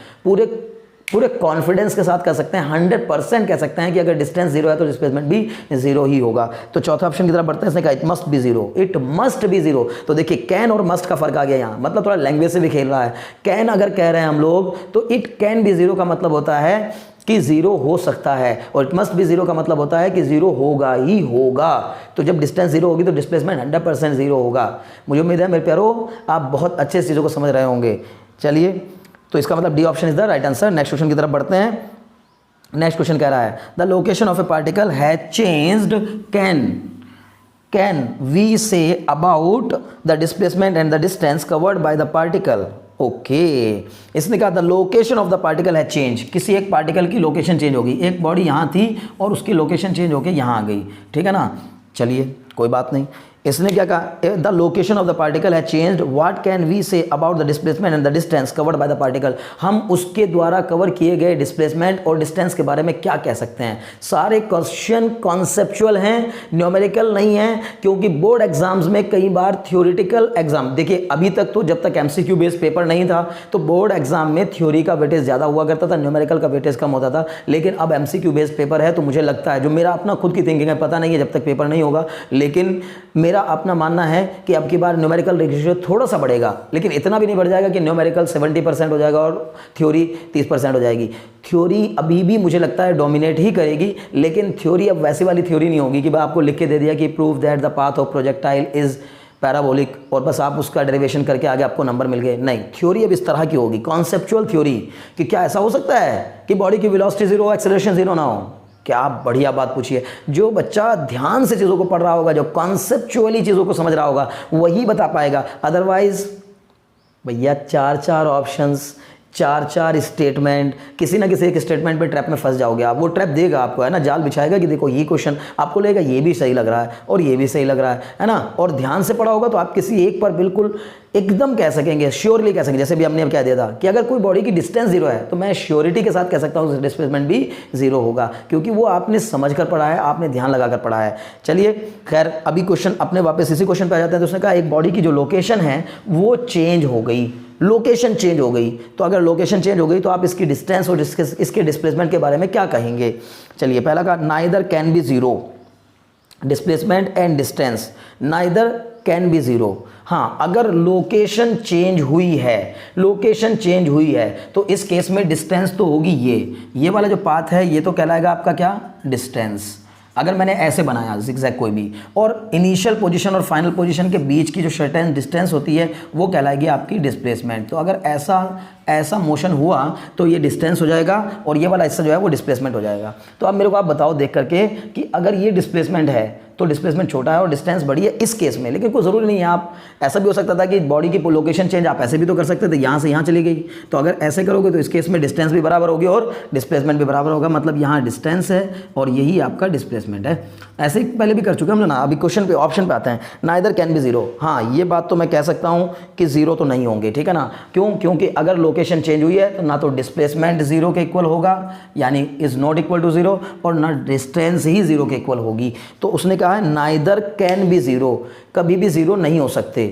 पूरे कॉन्फिडेंस के साथ कह सकते हैं, 100% कह सकते हैं कि अगर डिस्टेंस जीरो है तो डिस्प्लेसमेंट भी जीरो ही होगा। तो चौथा ऑप्शन की तरफ बढ़ते हैं। इसने कहा it must be zero, it must be zero. तो देखिए कैन और मस्ट का फर्क आ गया यहाँ, मतलब थोड़ा लैंग्वेज से भी खेल रहा है। कैन अगर कह रहे हैं हम लोग तो इट कैन बी जीरो का मतलब होता है कि ज़ीरो हो सकता है, और इट मस्ट बी ज़ीरो का मतलब होता है कि ज़ीरो होगा ही होगा। तो जब डिस्टेंस ज़ीरो होगी तो डिस्प्लेसमेंट 100% ज़ीरो होगा। मुझे उम्मीद है मेरे प्यारो आप बहुत अच्छे चीज़ों को समझ रहे होंगे। चलिए, तो इसका मतलब D option is the right answer. Next question की तरफ बढ़ते हैं। नेक्स्ट क्वेश्चन कह रहा है the location of a particle has changed can we say about the displacement and the distance covered by the particle. Okay, इसने कहा the location of the particle है चेंज, किसी एक पार्टिकल की लोकेशन चेंज होगी। एक बॉडी यहाँ थी और उसकी लोकेशन चेंज होकर यहाँ आ गई, ठीक है ना। चलिए कोई बात नहीं, इसने क्या कहा the location of the particle है changed, what can we say about the displacement and the distance covered by the particle. हम उसके द्वारा कवर किए गए डिस्प्लेसमेंट और डिस्टेंस के बारे में क्या कह सकते हैं। सारे क्वेश्चन कॉन्सेप्चुअल हैं, न्यूमेरिकल नहीं है, क्योंकि बोर्ड एग्जाम्स में कई बार थ्योरेटिकल एग्जाम, देखिए अभी तक तो जब तक एमसीक्यू बेस्ड पेपर नहीं था तो बोर्ड एग्जाम में थ्योरी का वेटेज ज़्यादा हुआ करता था, न्यूमेरिकल का वेटेज कम होता था। लेकिन अब एमसीक्यू बेस्ड पेपर है तो मुझे लगता है, जो मेरा अपना खुद की थिंकिंग है, पता नहीं है जब तक पेपर नहीं होगा, लेकिन मेरा अपना मानना है कि अब की बार न्यूमेरिकल रेशियो थोड़ा सा बढ़ेगा, लेकिन इतना भी नहीं बढ़ जाएगा कि न्यूमेरिकल 70% हो जाएगा और थ्योरी 30% हो जाएगी। थ्योरी अभी भी मुझे लगता है डोमिनेट ही करेगी, लेकिन थ्योरी अब वैसी वाली थ्योरी नहीं होगी कि भाई आपको लिख के दे दिया कि prove that the path of projectile is parabolic और बस आप उसका डेरिवेशन करके आगे आपको नंबर मिल गए। नहीं, थ्योरी अब इस तरह की होगी, कॉन्सेप्चुअल थ्योरी, कि क्या ऐसा हो सकता है कि बॉडी की वेलोसिटी जीरो, एक्सेलरेशन जीरो ना हो। क्या बढ़िया बात पूछी है। जो बच्चा ध्यान से चीज़ों को पढ़ रहा होगा, जो कॉन्सेप्चुअली चीज़ों को समझ रहा होगा, वही बता पाएगा। अदरवाइज भैया 4 ऑप्शंस, 4 स्टेटमेंट, किसी ना किसी एक स्टेटमेंट पे ट्रैप में फंस जाओगे आप। वो ट्रैप देगा आपको, है ना, जाल बिछाएगा कि देखो ये क्वेश्चन, आपको लगेगा ये भी सही लग रहा है और ये भी सही लग रहा है ना। और ध्यान से पढ़ा होगा तो आप किसी एक पर बिल्कुल एकदम कह सकेंगे, श्योरली कह सकेंगे। जैसे भी हमने अब कह दिया था कि अगर कोई बॉडी की डिस्टेंस जीरो है तो मैं श्योरिटी के साथ कह सकता हूँ डिस्प्लेसमेंट भी जीरो होगा, क्योंकि वो आपने समझ कर पढ़ा है, आपने ध्यान लगा कर पढ़ा है। चलिए खैर, अभी क्वेश्चन अपने वापस इसी क्वेश्चन पे आ जाते हैं। तो उसने कहा एक बॉडी की जो लोकेशन है वो चेंज हो गई, लोकेशन चेंज हो गई। तो अगर लोकेशन चेंज हो गई तो आप इसकी डिस्टेंस और इसके डिस्प्लेसमेंट के बारे में क्या कहेंगे। चलिए, पहला कहा neither can be zero, displacement and distance neither can be zero. हाँ, अगर लोकेशन चेंज हुई है, लोकेशन चेंज हुई है तो इस केस में डिस्टेंस तो होगी। ये वाला जो पाथ है ये तो कहलाएगा आपका क्या, डिस्टेंस। अगर मैंने ऐसे बनाया जिगजैग कोई भी, और इनिशियल पोजीशन और फाइनल पोजीशन के बीच की जो सर्टेन डिस्टेंस होती है वो कहलाएगी आपकी डिस्प्लेसमेंट। तो अगर ऐसा मोशन हुआ तो ये डिस्टेंस हो जाएगा और ये वाला हिस्सा जो है वो डिस्प्लेसमेंट हो जाएगा। तो अब मेरे को आप बताओ देख करके कि अगर ये डिस्प्लेसमेंट है तो डिस्प्लेसमेंट छोटा है और डिस्टेंस बड़ी है इस केस में। लेकिन कोई ज़रूरी नहीं है, आप ऐसा भी हो सकता था कि बॉडी की लोकेशन चेंज आप ऐसे भी तो कर सकते थे, यहाँ से यहाँ चली गई। तो अगर ऐसे करोगे तो इस केस में डिस्टेंस भी बराबर होगी और डिस्प्लेसमेंट भी बराबर होगा, मतलब यहाँ डिस्टेंस है और यही आपका डिस्प्लेसमेंट है। ऐसे ही पहले भी कर चुके हम लोग ना। अभी क्वेश्चन पे ऑप्शन पे आते हैं, नाइदर कैन बी जीरो। हाँ, ये बात तो मैं कह सकता हूँ कि जीरो तो नहीं होंगे, ठीक है ना। क्यों? क्योंकि अगर लोकेशन चेंज हुई है तो ना तो डिस्प्लेसमेंट जीरो के इक्वल होगा, यानी is not equal to zero, और ना डिस्टेंस ही जीरो के इक्वल होगी। तो उसने कहा है नाइदर कैन बी जीरो, कभी भी जीरो नहीं हो सकते।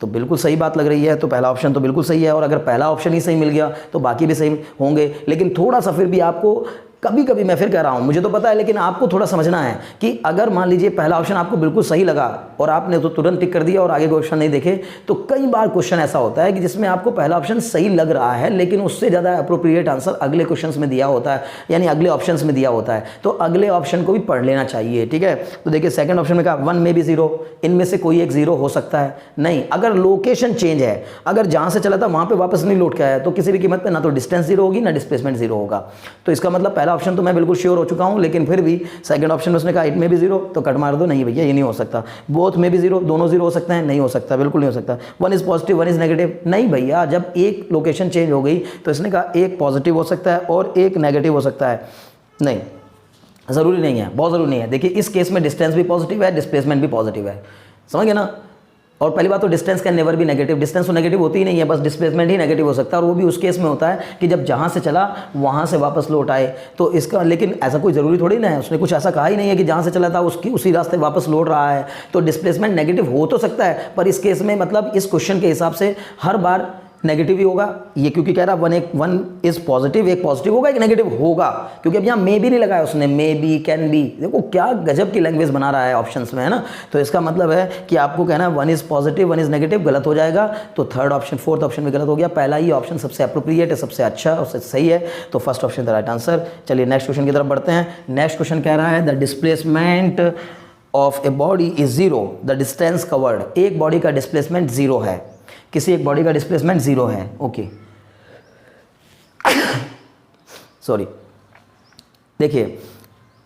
तो बिल्कुल सही बात लग रही है। तो पहला ऑप्शन तो बिल्कुल सही है, और अगर पहला ऑप्शन ही सही मिल गया तो बाकी भी सही होंगे। लेकिन थोड़ा सा फिर भी आपको, कभी कभी मैं फिर कह रहा हूँ, मुझे तो पता है, लेकिन आपको थोड़ा समझना है कि अगर मान लीजिए पहला ऑप्शन आपको बिल्कुल सही लगा और आपने तो तुरंत टिक कर दिया और आगे क्वेश्चन नहीं देखे, तो कई बार क्वेश्चन ऐसा होता है कि जिसमें आपको पहला ऑप्शन सही लग रहा है लेकिन उससे ज़्यादा अप्रोप्रिएट आंसर अगले क्वेश्चन में दिया होता है, यानी अगले ऑप्शन में दिया होता है। तो अगले ऑप्शन को भी पढ़ लेना चाहिए, ठीक है। तो देखिए सेकंड ऑप्शन में कहा 1 में भी जीरो, इनमें से कोई एक जीरो हो सकता है। नहीं, अगर लोकेशन चेंज है, अगर जहाँ से चला था वहाँ पर वापस नहीं लौट के आया तो किसी भी कीमत पर ना तो डिस्टेंस जीरो होगी ना डिस्प्लेसमेंट जीरो होगा। तो इसका मतलब पहला ऑप्शन तो मैं बिल्कुल हो चुका हूं, लेकिन फिर भी सेकंड ऑप्शन में उसने कहा इट में भी जीरो, तो कट मार दो। नहीं भैया, ये नहीं हो सकता। बोथ में भी जीरो, दोनों जीरो हो सकते हैं, नहीं हो सकता, बिल्कुल नहीं हो सकता। 1 इज पॉजिटिव 1 इज नेगेटिव, नहीं भैया, जब एक लोकेशन चेंज हो गई तो इसने कहा एक पॉजिटिव हो सकता है और एक नेगेटिव हो सकता है। नहीं, जरूरी नहीं है, बहुत जरूरी नहीं है। देखिए इस केस में डिस्टेंस भी पॉजिटिव है, डिस्प्लेसमेंट भी पॉजिटिव है, समझ गए ना। और पहली बात तो डिस्टेंस कैन नेवर भी नेगेटिव, डिस्टेंस तो नेगेटिव होती ही नहीं है, बस डिस्प्लेसमेंट ही नेगेटिव हो सकता है, और वो भी उस केस में होता है कि जब जहाँ से चला वहाँ से वापस लौट आए। तो इसका, लेकिन ऐसा कोई ज़रूरी थोड़ी ना है, उसने कुछ ऐसा कहा ही नहीं है कि जहाँ से चला था उसी रास्ते वापस लौट रहा है। तो डिस्प्लेसमेंट नेगेटिव हो तो सकता है, पर इस केस में मतलब इस क्वेश्चन के हिसाब से हर बार नेगेटिव ही होगा ये, क्योंकि कह रहा वन इज पॉजिटिव, एक पॉजिटिव होगा एक नेगेटिव होगा, क्योंकि अब यहाँ मे भी नहीं लगाया उसने, मे बी, कैन बी। देखो क्या गजब की लैंग्वेज बना रहा है ऑप्शंस में, है ना। तो इसका मतलब है कि आपको कहना है one is positive one is negative, गलत हो जाएगा। तो थर्ड ऑप्शन, फोर्थ ऑप्शन भी गलत हो गया, पहला ही ऑप्शन सबसे अप्रोप्रिएट है, सबसे अच्छा और सबसे सही है, तो first option the right answer. चलिए नेक्स्ट क्वेश्चन की तरफ बढ़ते हैं। नेक्स्ट क्वेश्चन कह रहा है the displacement of a body is zero the distance covered. एक बॉडी का डिस्प्लेसमेंट जीरो है, किसी एक बॉडी का डिस्प्लेसमेंट जीरो है, ओके सॉरी। देखिए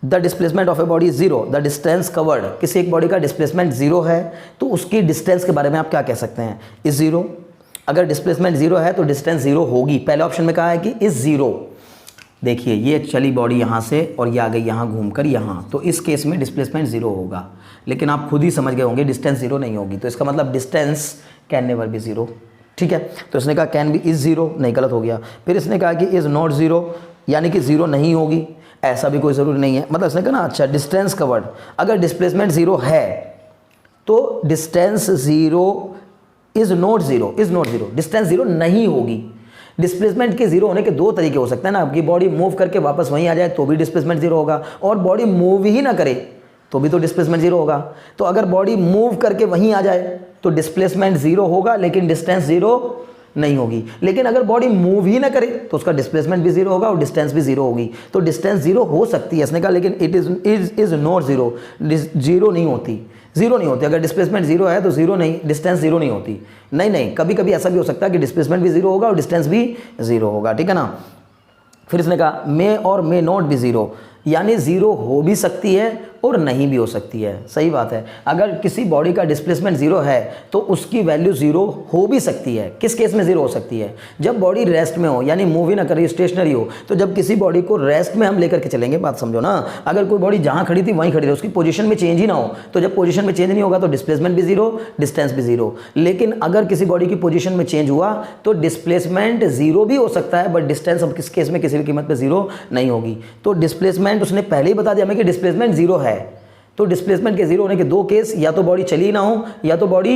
the displacement of a body is zero the distance covered, किसी एक बॉडी का डिस्प्लेसमेंट जीरो है तो उसकी डिस्टेंस के बारे में आप क्या कह सकते हैं, इज जीरो। अगर डिस्प्लेसमेंट जीरो है तो डिस्टेंस जीरो होगी। पहले ऑप्शन में कहा है कि इज जीरो। देखिए ये चली बॉडी यहाँ से और ये आ गई यहाँ घूमकर यहाँ, तो इस केस में डिस्प्लेसमेंट जीरो होगा, लेकिन आप खुद ही समझ गए होंगे डिस्टेंस जीरो नहीं होगी, तो इसका मतलब distance can never be zero. ठीक है, तो इसने कहा कैन बी इज जीरो, नहीं गलत हो गया। फिर इसने कहा कि इज नॉट जीरो, यानी कि जीरो नहीं होगी, ऐसा भी कोई ज़रूरी नहीं है। मतलब इसने कहा ना, अच्छा डिस्टेंस कवर्ड, अगर डिस्प्लेसमेंट जीरो है तो distance zero is not zero, is not zero, distance zero नहीं होगी। डिस्प्लेसमेंट के जीरो होने के दो तरीके हो सकते हैं ना, आपकी बॉडी मूव करके वापस वहीं आ जाए तो भी डिस्प्लेसमेंट जीरो होगा, और बॉडी मूव ही ना करे तो भी तो डिस्प्लेसमेंट जीरो होगा। तो अगर बॉडी मूव करके वहीं आ जाए तो डिस्प्लेसमेंट जीरो होगा लेकिन डिस्टेंस जीरो नहीं होगी। लेकिन अगर बॉडी मूव ही ना करे तो उसका डिस्प्लेसमेंट भी जीरो होगा और डिस्टेंस भी जीरो होगी। तो डिस्टेंस जीरो हो सकती है इसने कहा, लेकिन it is not zero, zero नहीं होती, जीरो नहीं होती। अगर डिस्प्लेसमेंट जीरो है तो जीरो नहीं, डिस्टेंस जीरो नहीं होती। नहीं, कभी कभी ऐसा भी हो सकता है कि डिस्प्लेसमेंट भी जीरो होगा और डिस्टेंस भी जीरो होगा, ठीक है ना। फिर इसने कहा मे और मे नॉट बी जीरो, यानी जीरो हो भी सकती है और नहीं भी हो सकती है। सही बात है, अगर किसी बॉडी का डिस्प्लेसमेंट जीरो है तो उसकी वैल्यू जीरो हो भी सकती है। किस केस में जीरो हो सकती है, जब बॉडी रेस्ट में हो, यानी मूव ही ना करे, स्टेशनरी हो। तो जब किसी बॉडी को रेस्ट में हम लेकर के चलेंगे, बात समझो ना, अगर कोई बॉडी जहां खड़ी थी वहीं खड़ी रहे, उसकी पोजीशन में चेंज ही ना हो, तो जब पोजीशन में चेंज नहीं होगा तो डिस्प्लेसमेंट भी जीरो, डिस्टेंस भी जीरो। लेकिन अगर किसी बॉडी की पोजीशन में चेंज हुआ तो डिस्प्लेसमेंट जीरो भी हो सकता है, बट डिस्टेंस अब किस केस में किसी भी कीमत पर जीरो नहीं होगी। तो डिस्प्लेसमेंट उसने पहले ही बता दिया हमें कि डिस्प्लेसमेंट जीरो है। तो डिस्प्लेसमेंट के जीरो होने के दो केस, या तो बॉडी चली ना हो या तो बॉडी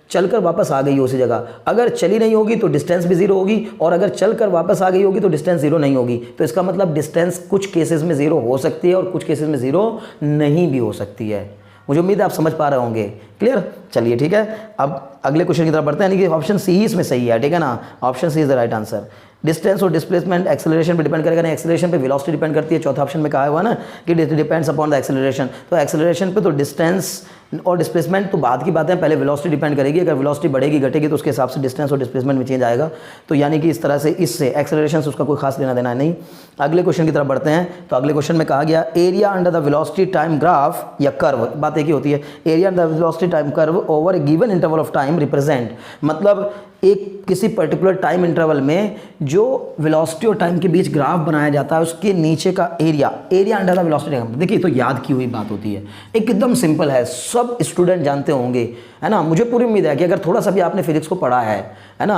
चलकर वापस आ गई हो उसी जगह। अगर चली नहीं होगी तो डिस्टेंस भी जीरो होगी, और अगर चलकर वापस आ गई होगी तो डिस्टेंस जीरो नहीं होगी। तो इसका मतलब डिस्टेंस कुछ केसेस में जीरो हो सकती है और कुछ केसेस में जीरो नहीं भी हो सकती है। मुझे उम्मीद है आप समझ पा रहे होंगे। क्लियर, चलिए ठीक है, अब अगले क्वेश्चन की तरफ बढ़ते हैं, यानी कि ऑप्शन सी ही इसमें सही है, ठीक है ना। Option C is the right answer. Distance और डिस्प्लेसमेंट एक्सेलरेशन पे डिपेंड करेगा, नहीं एक्सेलरेशन पे वेलोसिटी डिपेंड करती है। चौथा ऑप्शन में कहा हुआ ना कि डिपेंड्स अपॉन द एक्सेलरेशन, तो एक्सेलरेशन पे तो डिस्टेंस और डिस्प्लेसमेंट तो बाद की बात है, पहले वेलोसिटी डिपेंड करेगी। अगर वेलोसिटी बढ़ेगी घटेगी तो उसके हिसाब से डिस्टेंस और डिस्प्लेसमेंट में चेंज आएगा। तो यानी कि इस तरह से इससे एक्सेलरेशन से उसका कोई खास लेना देना है नहीं। अगले क्वेश्चन की तरफ बढ़ते हैं, तो अगले क्वेश्चन में कहा गया area under the velocity time graph या कर्व, बात एक ही होती है, area under the velocity time curve over A given interval of time represent, मतलब एक किसी पर्टिकुलर टाइम इंटरवल में जो वेलोसिटी और टाइम के बीच ग्राफ बनाया जाता है उसके नीचे का area, area under the velocity time. देखिए तो याद की हुई बात होती है, एकदम सिंपल है, सब स्टूडेंट जानते होंगे, है ना। मुझे पूरी उम्मीद है कि अगर थोड़ा सा भी आपने फिजिक्स को पढ़ा है ना,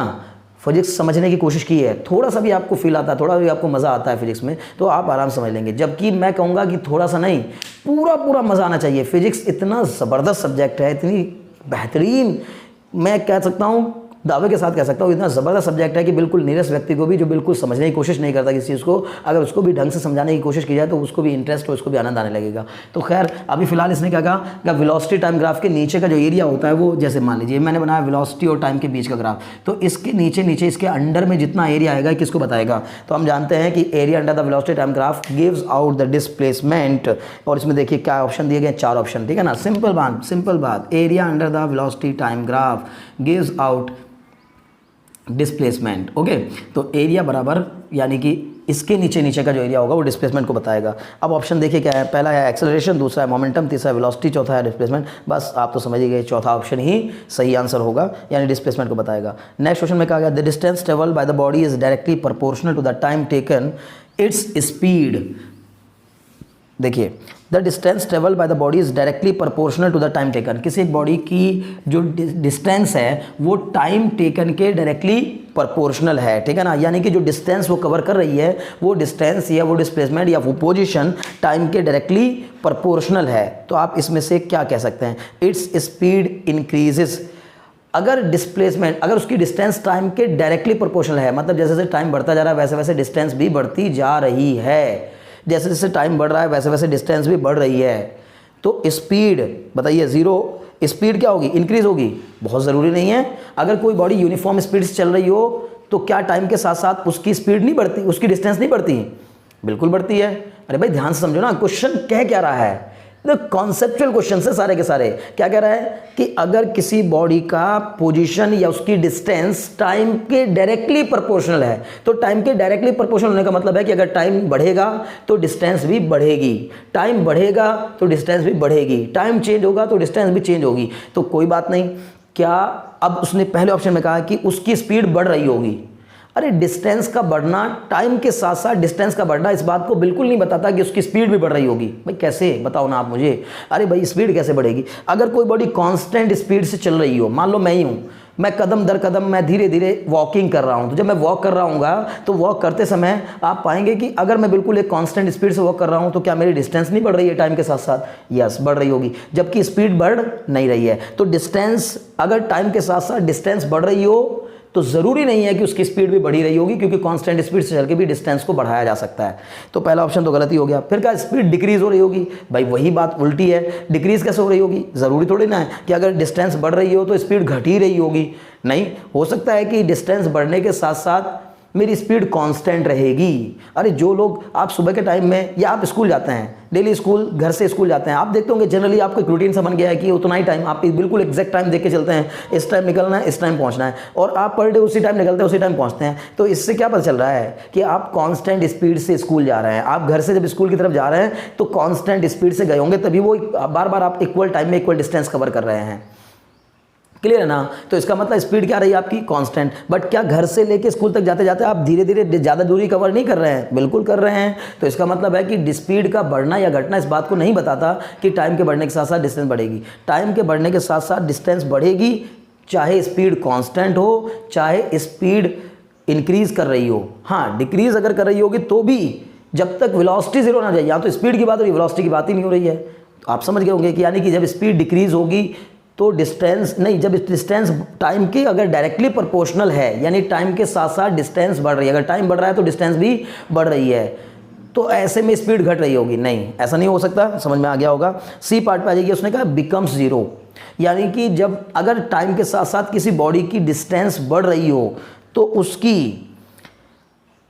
फिजिक्स समझने की कोशिश की है, थोड़ा सा भी आपको फील आता है, थोड़ा भी आपको मज़ा आता है फिजिक्स में, तो आप आराम समझ लेंगे। जबकि मैं कहूँगा कि थोड़ा सा नहीं, पूरा मज़ा आना चाहिए। फिजिक्स इतना ज़बरदस्त सब्जेक्ट है, इतनी बेहतरीन, मैं कह सकता हूँ, दावे के साथ कह सकता हूँ, इतना ज़बरदस्त सब्जेक्ट है कि बिल्कुल नीरस व्यक्ति को भी, जो बिल्कुल समझने की कोशिश नहीं करता किसी चीज़ को, अगर उसको भी ढंग से समझाने की कोशिश की जाए तो उसको भी इंटरेस्ट हो, उसको भी आनंद आने लगेगा। तो खैर अभी फिलहाल इसने क्या कहा कि वेलोसिटी टाइम ग्राफ के नीचे का जो एरिया होता है वो, जैसे मान लीजिए मैंने बनाया वेलोसिटी और टाइम के बीच का ग्राफ, तो इसके नीचे इसके अंडर में जितना एरिया आएगा किसको बताएगा। तो हम जानते हैं कि area under the velocity time graph gives out the displacement, और इसमें देखिए क्या ऑप्शन दिए गए, 4 ऑप्शन, ठीक है ना। सिंपल बात, area under the velocity time graph gives out displacement, okay. तो एरिया बराबर, यानी कि इसके नीचे का जो एरिया होगा वो डिस्प्लेसमेंट को बताएगा। अब ऑप्शन देखिए क्या है, पहला है एक्सेलरेशन, दूसरा है मोमेंटम, तीसरा है वेलोसिटी, चौथा है डिस्प्लेसमेंट। बस आप तो समझ ही गए, चौथा ऑप्शन ही सही आंसर होगा, यानी डिस्प्लेसमेंट को बताएगा। नेक्स्ट क्वेश्चन में कहा गया the distance travelled by the body is directly proportional to the time taken its speed. देखिए the distance travel by the body is directly proportional to the time taken, किसी एक body की जो distance है वो टाइम टेकन के directly proportional है, ठीक है ना। यानी कि जो डिस्टेंस वो कवर कर रही है वो डिस्टेंस या वो डिस्प्लेसमेंट या वो पोजीशन टाइम के डायरेक्टली प्रोपोर्शनल है। तो आप इसमें से क्या कह सकते हैं, इट्स स्पीड इंक्रीजेस अगर डिस्प्लेसमेंट, अगर उसकी डिस्टेंस टाइम के डायरेक्टली प्रोपोर्शनल है, मतलब जैसे जैसे टाइम बढ़ता जा रहा है वैसे वैसे डिस्टेंस भी बढ़ती जा रही है, जैसे जैसे टाइम बढ़ रहा है वैसे वैसे डिस्टेंस भी बढ़ रही है, तो स्पीड बताइए जीरो, स्पीड क्या होगी, इंक्रीज होगी? बहुत ज़रूरी नहीं है। अगर कोई बॉडी यूनिफॉर्म स्पीड से चल रही हो तो क्या टाइम के साथ साथ उसकी स्पीड नहीं बढ़ती, उसकी डिस्टेंस नहीं बढ़ती? बिल्कुल बढ़ती है। अरे भाई ध्यान से समझो ना, क्वेश्चन कह क्या रहा है, कॉन्सेप्चुअल क्वेश्चन से सारे के सारे। क्या कह रहा है कि अगर किसी बॉडी का पोजीशन या उसकी डिस्टेंस टाइम के डायरेक्टली प्रोपोर्शनल है, तो टाइम के डायरेक्टली प्रोपोर्शनल होने का मतलब है कि अगर टाइम बढ़ेगा तो डिस्टेंस भी बढ़ेगी, टाइम बढ़ेगा तो डिस्टेंस भी बढ़ेगी, टाइम चेंज होगा तो डिस्टेंस भी चेंज होगी। तो कोई बात नहीं, क्या अब उसने पहले ऑप्शन में कहा कि उसकी स्पीड बढ़ रही होगी। अरे डिस्टेंस का बढ़ना, टाइम के साथ साथ डिस्टेंस का बढ़ना इस बात को बिल्कुल नहीं बताता कि उसकी स्पीड भी बढ़ रही होगी। भाई कैसे, बताओ ना आप मुझे। अरे भाई स्पीड कैसे बढ़ेगी? अगर कोई बॉडी कांस्टेंट स्पीड से चल रही हो, मान लो मैं ही हूँ, मैं कदम दर कदम मैं धीरे धीरे वॉकिंग कर रहा हूँ, तो जब मैं वॉक कर रहा हूँ तो वॉक करते समय आप पाएंगे कि अगर मैं बिल्कुल एक कांस्टेंट स्पीड से वॉक कर रहा हूँ तो क्या मेरी डिस्टेंस नहीं बढ़ रही है टाइम के साथ साथ? यस, बढ़ रही होगी, जबकि स्पीड बढ़ नहीं रही है। तो डिस्टेंस, अगर टाइम के साथ साथ डिस्टेंस बढ़ रही हो तो ज़रूरी नहीं है कि उसकी स्पीड भी बढ़ी रही होगी, क्योंकि कांस्टेंट स्पीड से चल के भी डिस्टेंस को बढ़ाया जा सकता है। तो पहला ऑप्शन तो गलत ही हो गया। फिर क्या स्पीड डिक्रीज हो रही होगी? भाई वही बात उल्टी है, डिक्रीज कैसे हो रही होगी? ज़रूरी थोड़ी ना है कि अगर डिस्टेंस बढ़ रही हो तो स्पीड घट ही रही होगी। नहीं, हो सकता है कि डिस्टेंस बढ़ने के साथ साथ मेरी स्पीड कांस्टेंट रहेगी। अरे जो लोग, आप सुबह के टाइम में या आप स्कूल जाते हैं, डेली स्कूल, घर से स्कूल जाते हैं, आप देखते होंगे जनरली आपको एक रूटीन सा बन गया है कि उतना ही टाइम, आप बिल्कुल एग्जैक्ट टाइम देख के चलते हैं, इस टाइम निकलना है, इस टाइम पहुंचना है, और आप पर डे उसी टाइम निकलते हैं, उसी टाइम पहुंचते हैं। तो इससे क्या पता चल रहा है कि आप कांस्टेंट स्पीड से स्कूल जा रहे हैं। आप घर से जब स्कूल की तरफ जा रहे हैं तो कांस्टेंट स्पीड से गए होंगे, तभी वो बार बार आप इक्वल टाइम में इक्वल डिस्टेंस कवर कर रहे हैं। क्लियर है ना? तो इसका मतलब स्पीड क्या रही आपकी? कांस्टेंट। बट क्या घर से लेके स्कूल तक जाते जाते आप धीरे धीरे ज़्यादा दूरी कवर नहीं कर रहे हैं? बिल्कुल कर रहे हैं। तो इसका मतलब है कि स्पीड का बढ़ना या घटना इस बात को नहीं बताता कि टाइम के बढ़ने के साथ साथ डिस्टेंस बढ़ेगी। टाइम के बढ़ने के साथ साथ डिस्टेंस बढ़ेगी, चाहे स्पीड कांस्टेंट हो, चाहे स्पीड इंक्रीज कर रही हो। हाँ, डिक्रीज अगर कर रही होगी तो भी, जब तक वेलोसिटी जीरो ना जाए, या तो स्पीड की बात हो रही है, वेलोसिटी की बात ही नहीं हो रही है। तो आप समझ गए होंगे कि यानी कि जब स्पीड डिक्रीज होगी तो डिस्टेंस नहीं, जब डिस्टेंस टाइम के अगर डायरेक्टली प्रोपोर्शनल है, यानी टाइम के साथ साथ डिस्टेंस बढ़ रही है, अगर टाइम बढ़ रहा है तो डिस्टेंस भी बढ़ रही है, तो ऐसे में स्पीड घट रही होगी। नहीं, ऐसा नहीं हो सकता। समझ में आ गया होगा। सी पार्ट पे आ जाइए, उसने कहा बिकम्स जीरो, यानी कि जब अगर टाइम के साथ साथ किसी बॉडी की डिस्टेंस बढ़ रही हो तो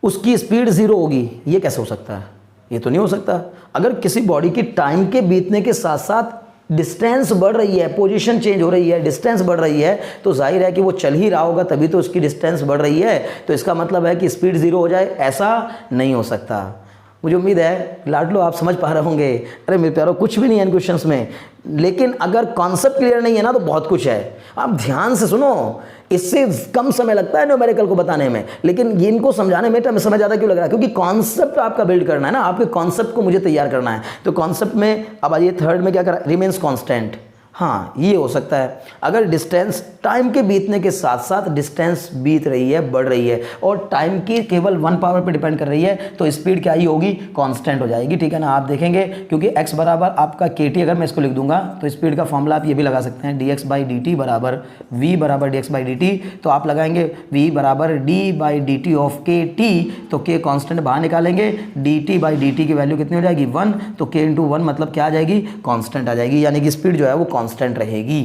उसकी स्पीड जीरो होगी। ये कैसे हो सकता है? ये तो नहीं हो सकता। अगर किसी बॉडी की टाइम के बीतने के साथ साथ डिस्टेंस बढ़ रही है, पोजीशन चेंज हो रही है, डिस्टेंस बढ़ रही है, तो जाहिर है कि वो चल ही रहा होगा, तभी तो उसकी डिस्टेंस बढ़ रही है। तो इसका मतलब है कि स्पीड जीरो हो जाए, ऐसा नहीं हो सकता। मुझे उम्मीद है लाडलो आप समझ पा रहे होंगे। अरे मेरे प्यारो, कुछ भी नहीं है इन क्वेश्चंस में, लेकिन अगर कॉन्सेप्ट क्लियर नहीं है ना तो बहुत कुछ है। आप ध्यान से सुनो, इससे कम समय लगता है न्यूमेरिकल को बताने में, लेकिन ये इनको समझाने में समय ज़्यादा क्यों लग रहा है? क्योंकि कॉन्सेप्ट आपका बिल्ड करना है ना, आपके कॉन्सेप्ट को मुझे तैयार करना है। तो कॉन्सेप्ट में अब आइए, थर्ड में क्या करा, रिमेन्स कॉन्स्टेंट। हाँ, ये हो सकता है अगर डिस्टेंस टाइम के बीतने के साथ साथ डिस्टेंस बीत रही है, बढ़ रही है, और टाइम की केवल 1 पावर पे डिपेंड कर रही है, तो स्पीड क्या ही होगी? कांस्टेंट हो जाएगी। ठीक है ना? आप देखेंगे, क्योंकि x बराबर आपका kt, अगर मैं इसको लिख दूंगा तो स्पीड का फॉर्मूला आप ये भी लगा सकते हैं, dx/dt बराबर v बराबर dx/dt। तो आप लगाएंगे v बराबर d/dt ऑफ kt, तो k कांस्टेंट बाहर निकालेंगे, dt/dt की वैल्यू कितनी हो जाएगी? 1। तो k × 1 मतलब क्या आ जाएगी? कांस्टेंट आ जाएगी, यानी कि स्पीड जो है वो कांस्टेंट रहेगी।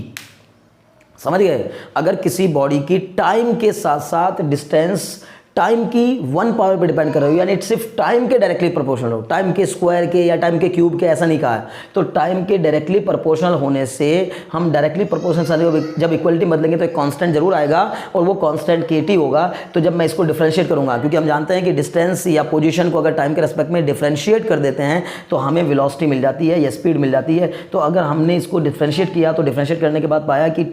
समझ गए? अगर किसी बॉडी की टाइम के साथ साथ डिस्टेंस टाइम की 1 पावर पे डिपेंड कर रही हो, यानी सिर्फ टाइम के डायरेक्टली प्रोपोर्शनल हो, टाइम के स्क्वायर के या टाइम के क्यूब के, ऐसा नहीं कहा है। तो टाइम के डायरेक्टली प्रोपोर्शनल होने से हम डायरेक्टली प्रोपोर्शनल जब इक्वलिटी बदलेंगे तो एक कांस्टेंट जरूर आएगा, और वो कांस्टेंट kt होगा। तो जब मैं इसको डिफरेंशिएट करूंगा, क्योंकि हम जानते हैं कि डिस्टेंस या पोजीशन को अगर टाइम के रेस्पेक्ट में डिफरेंशिएट कर देते हैं तो हमें वेलोसिटी मिल जाती है या स्पीड मिल जाती है। तो अगर हमने इसको डिफरेंशिएट किया तो डिफरेंशिएट करने के बाद पाया कि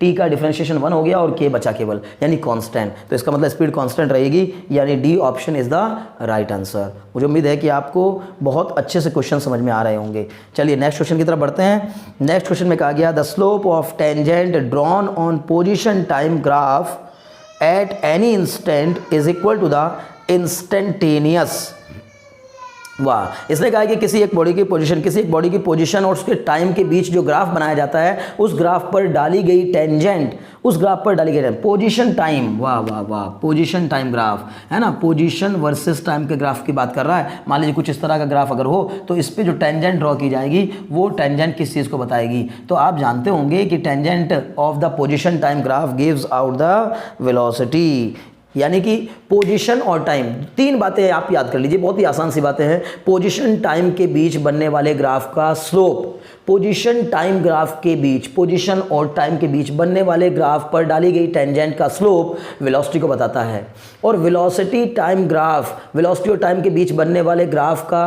t का डिफरेंशिएशन 1 हो गया और k बचा केवल, यानी कांस्टेंट। तो इसका मतलब स्पीड कांस्टेंट रहेगी, यानी D option is the right answer. मुझे उम्मीद है कि आपको बहुत अच्छे से क्वेश्चन समझ में आ रहे होंगे। चलिए नेक्स्ट क्वेश्चन की तरफ बढ़ते हैं। नेक्स्ट क्वेश्चन में कहा गया, the slope of tangent drawn on position time graph at any instant is equal to the instantaneous वाह, इसने कहा है कि किसी एक बॉडी की पोजीशन और उसके टाइम के बीच जो ग्राफ बनाया जाता है उस ग्राफ पर डाली गई टेंजेंट, पोजीशन टाइम, वाह वाह वाह, पोजीशन टाइम ग्राफ है ना, पोजीशन वर्सेस टाइम के ग्राफ की बात कर रहा है। मान लीजिए कुछ इस तरह का ग्राफ अगर हो तो इस पे जो टेंजेंट ड्रॉ की जाएगी वो टेंजेंट किस चीज़ को बताएगी। तो आप जानते होंगे कि tangent of the position time graph gives out the velocity, यानी कि पोजीशन और टाइम, तीन बातें आप याद कर लीजिए, बहुत ही आसान सी बातें हैं। पोजीशन टाइम के बीच बनने वाले ग्राफ का स्लोप, पोजीशन टाइम ग्राफ के बीच, पोजीशन और टाइम के बीच बनने वाले ग्राफ पर डाली गई टेंजेंट का स्लोप वेलोसिटी को बताता है। और वेलोसिटी टाइम ग्राफ, वेलोसिटी और टाइम के बीच बनने वाले ग्राफ का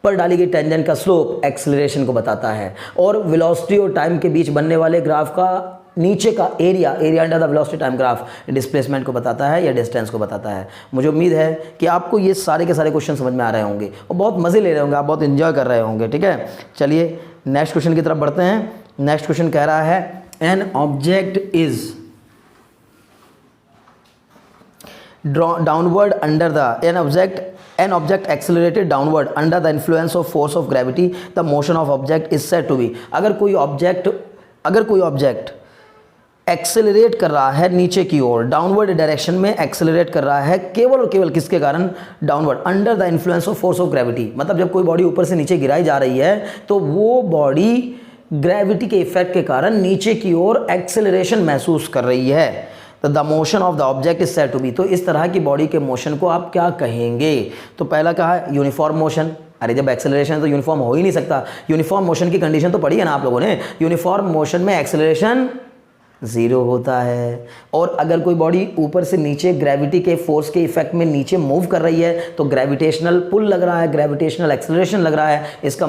पर डाली गई टेंजेंट का स्लोप एक्सेलरेशन को बताता है। और वेलोसिटी और टाइम के बीच बनने वाले ग्राफ का नीचे का area under the velocity time graph displacement को बताता है या डिस्टेंस को बताता है। मुझे उम्मीद है कि आपको ये सारे के सारे क्वेश्चन समझ में आ रहे होंगे और बहुत मज़े ले रहे होंगे, आप बहुत एंजॉय कर रहे होंगे। ठीक है, चलिए नेक्स्ट क्वेश्चन की तरफ बढ़ते हैं। नेक्स्ट क्वेश्चन कह रहा है an object is downward under the an object accelerated downward under the influence of force of gravity, the motion of object is said to be। अगर कोई ऑब्जेक्ट एक्सेलरेट कर रहा है नीचे की ओर, डाउनवर्ड डायरेक्शन में एक्सेलरेट कर रहा है केवल और केवल किसके कारण, downward, under the influence of force of gravity. मतलब जब कोई बॉडी ऊपर से नीचे गिराई जा रही है तो वो बॉडी ग्रेविटी के इफेक्ट के कारण नीचे की ओर एक्सेलरेशन महसूस कर रही है। तो the motion of the object is said to be. तो इस तरह की बॉडी के मोशन को आप क्या कहेंगे। तो पहला कहा है यूनिफॉर्म मोशन। अरे जब एक्सेलरेशन है तो यूनिफॉर्म हो ही नहीं सकता। यूनिफॉर्म मोशन की कंडीशन तो पढ़ी है ना आप लोगों ने। यूनिफॉर्म मोशन में एक्सेलरेशन 0 होता है। और अगर कोई बॉडी यूपर से नीचे ग्रेविटी के फोर्स के इफेक्ट में नीचे मूव कर रही है तो ग्रेविटेशनल पुल लग रहा है, ग्रेविटेशनल एक्सेलरेशन लग रहा है। इसका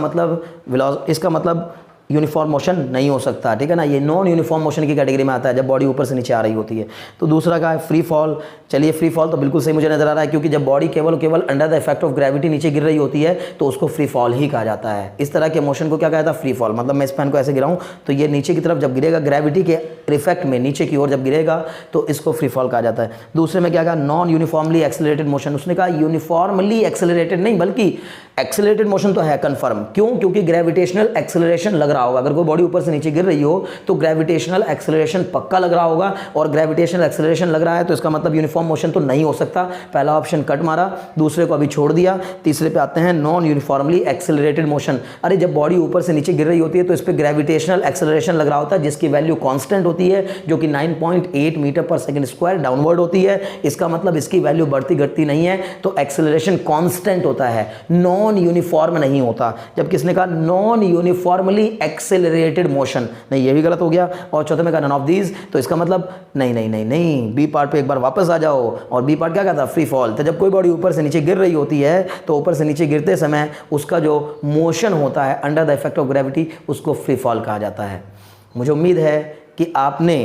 मतलब यूनिफॉर्म मोशन नहीं हो सकता। ठीक है ना, ये नॉन यूनिफॉर्म मोशन की कैटेगरी में आता है जब बॉडी ऊपर से नीचे आ रही होती है। तो दूसरा का है फ्री फॉल। चलिए फ्री फॉल तो बिल्कुल सही मुझे नजर आ रहा है, क्योंकि जब बॉडी केवल under the effect of gravity नीचे गिर रही होती है तो उसको फ्री फॉल ही कहा जाता है। इस तरह के मोशन को क्या कहा जाता है, फ्री फॉल। मतलब मैं इस पेन को ऐसे गिराऊं तो ये नीचे की तरफ जब गिरेगा, ग्रेविटी के इफेक्ट में नीचे की ओर जब गिरेगा तो इसको फ्री फॉल कहा जाता है। दूसरे में क्या कहा, नॉन यूनिफॉर्मली एक्सेलरेटेड मोशन। उसने कहा यूनिफॉर्मली एक्सेलरेटेड नहीं, बल्कि एक्सेलरेटेड मोशन तो है कन्फर्म। क्यों, क्योंकि ग्रेविटेशनल एक्सेलरेशन लग रहा होगा। अगर कोई बॉडी ऊपर से नीचे गिर रही हो तो ग्रेविटेशनल एक्सेलरेशन पक्का लग रहा होगा, और ग्रेविटेशनल एक्सेलरेशन लग रहा है तो इसका मतलब यूनिफॉर्म मोशन तो नहीं हो सकता। पहला ऑप्शन कट मारा, दूसरे को अभी छोड़ दिया। तीसरे पे आते हैं नॉन यूनिफॉर्मली एक्सेलरेटेड मोशन। अरे जब बॉडी ऊपर से नीचे गिर रही होती है तो इस पर ग्रेविटेशनल एक्सेलरेशन लग रहा होता है जिसकी वैल्यू कांस्टेंट होती है, जो कि 9.8 मीटर पर सेकंड स्क्वायर डाउनवर्ड होती है। इसका मतलब इसकी वैल्यू बढ़ती घटती नहीं है, तो एक्सेलरेशन कांस्टेंट होता है, नॉन यूनिफॉर्म नहीं होता। जब किसने कहा नॉन यूनिफॉर्मली एक्सेलरेटेड मोशन, नहीं ये भी गलत हो गया। और चौथे में कहा नन ऑफ दीज, तो इसका मतलब नहीं, बी पार्ट पे एक बार वापस आ जाओ। और बी पार्ट क्या कहता है, फ्री फॉल। तो जब कोई बॉडी ऊपर से नीचे गिर रही होती है तो ऊपर से नीचे गिरते समय उसका जो मोशन होता है under the effect of gravity, उसको फ्री फॉल कहा जाता है। मुझे उम्मीद है कि आपने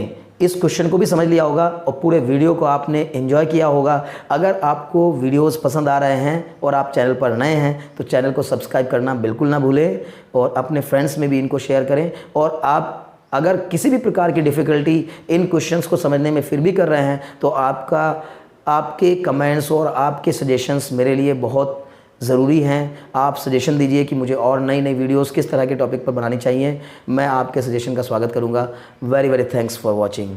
इस क्वेश्चन को भी समझ लिया होगा और पूरे वीडियो को आपने एंजॉय किया होगा। अगर आपको वीडियोस पसंद आ रहे हैं और आप चैनल पर नए हैं तो चैनल को सब्सक्राइब करना बिल्कुल ना भूलें और अपने फ्रेंड्स में भी इनको शेयर करें। और आप अगर किसी भी प्रकार की डिफ़िकल्टी इन क्वेश्चंस को समझने में फिर भी कर रहे हैं तो आपके कमेंट्स और आपके सजेशंस मेरे लिए बहुत ज़रूरी हैं। आप सजेशन दीजिए कि मुझे और नई वीडियोस किस तरह के टॉपिक पर बनानी चाहिए। मैं आपके सजेशन का स्वागत करूंगा। Very thanks for watching.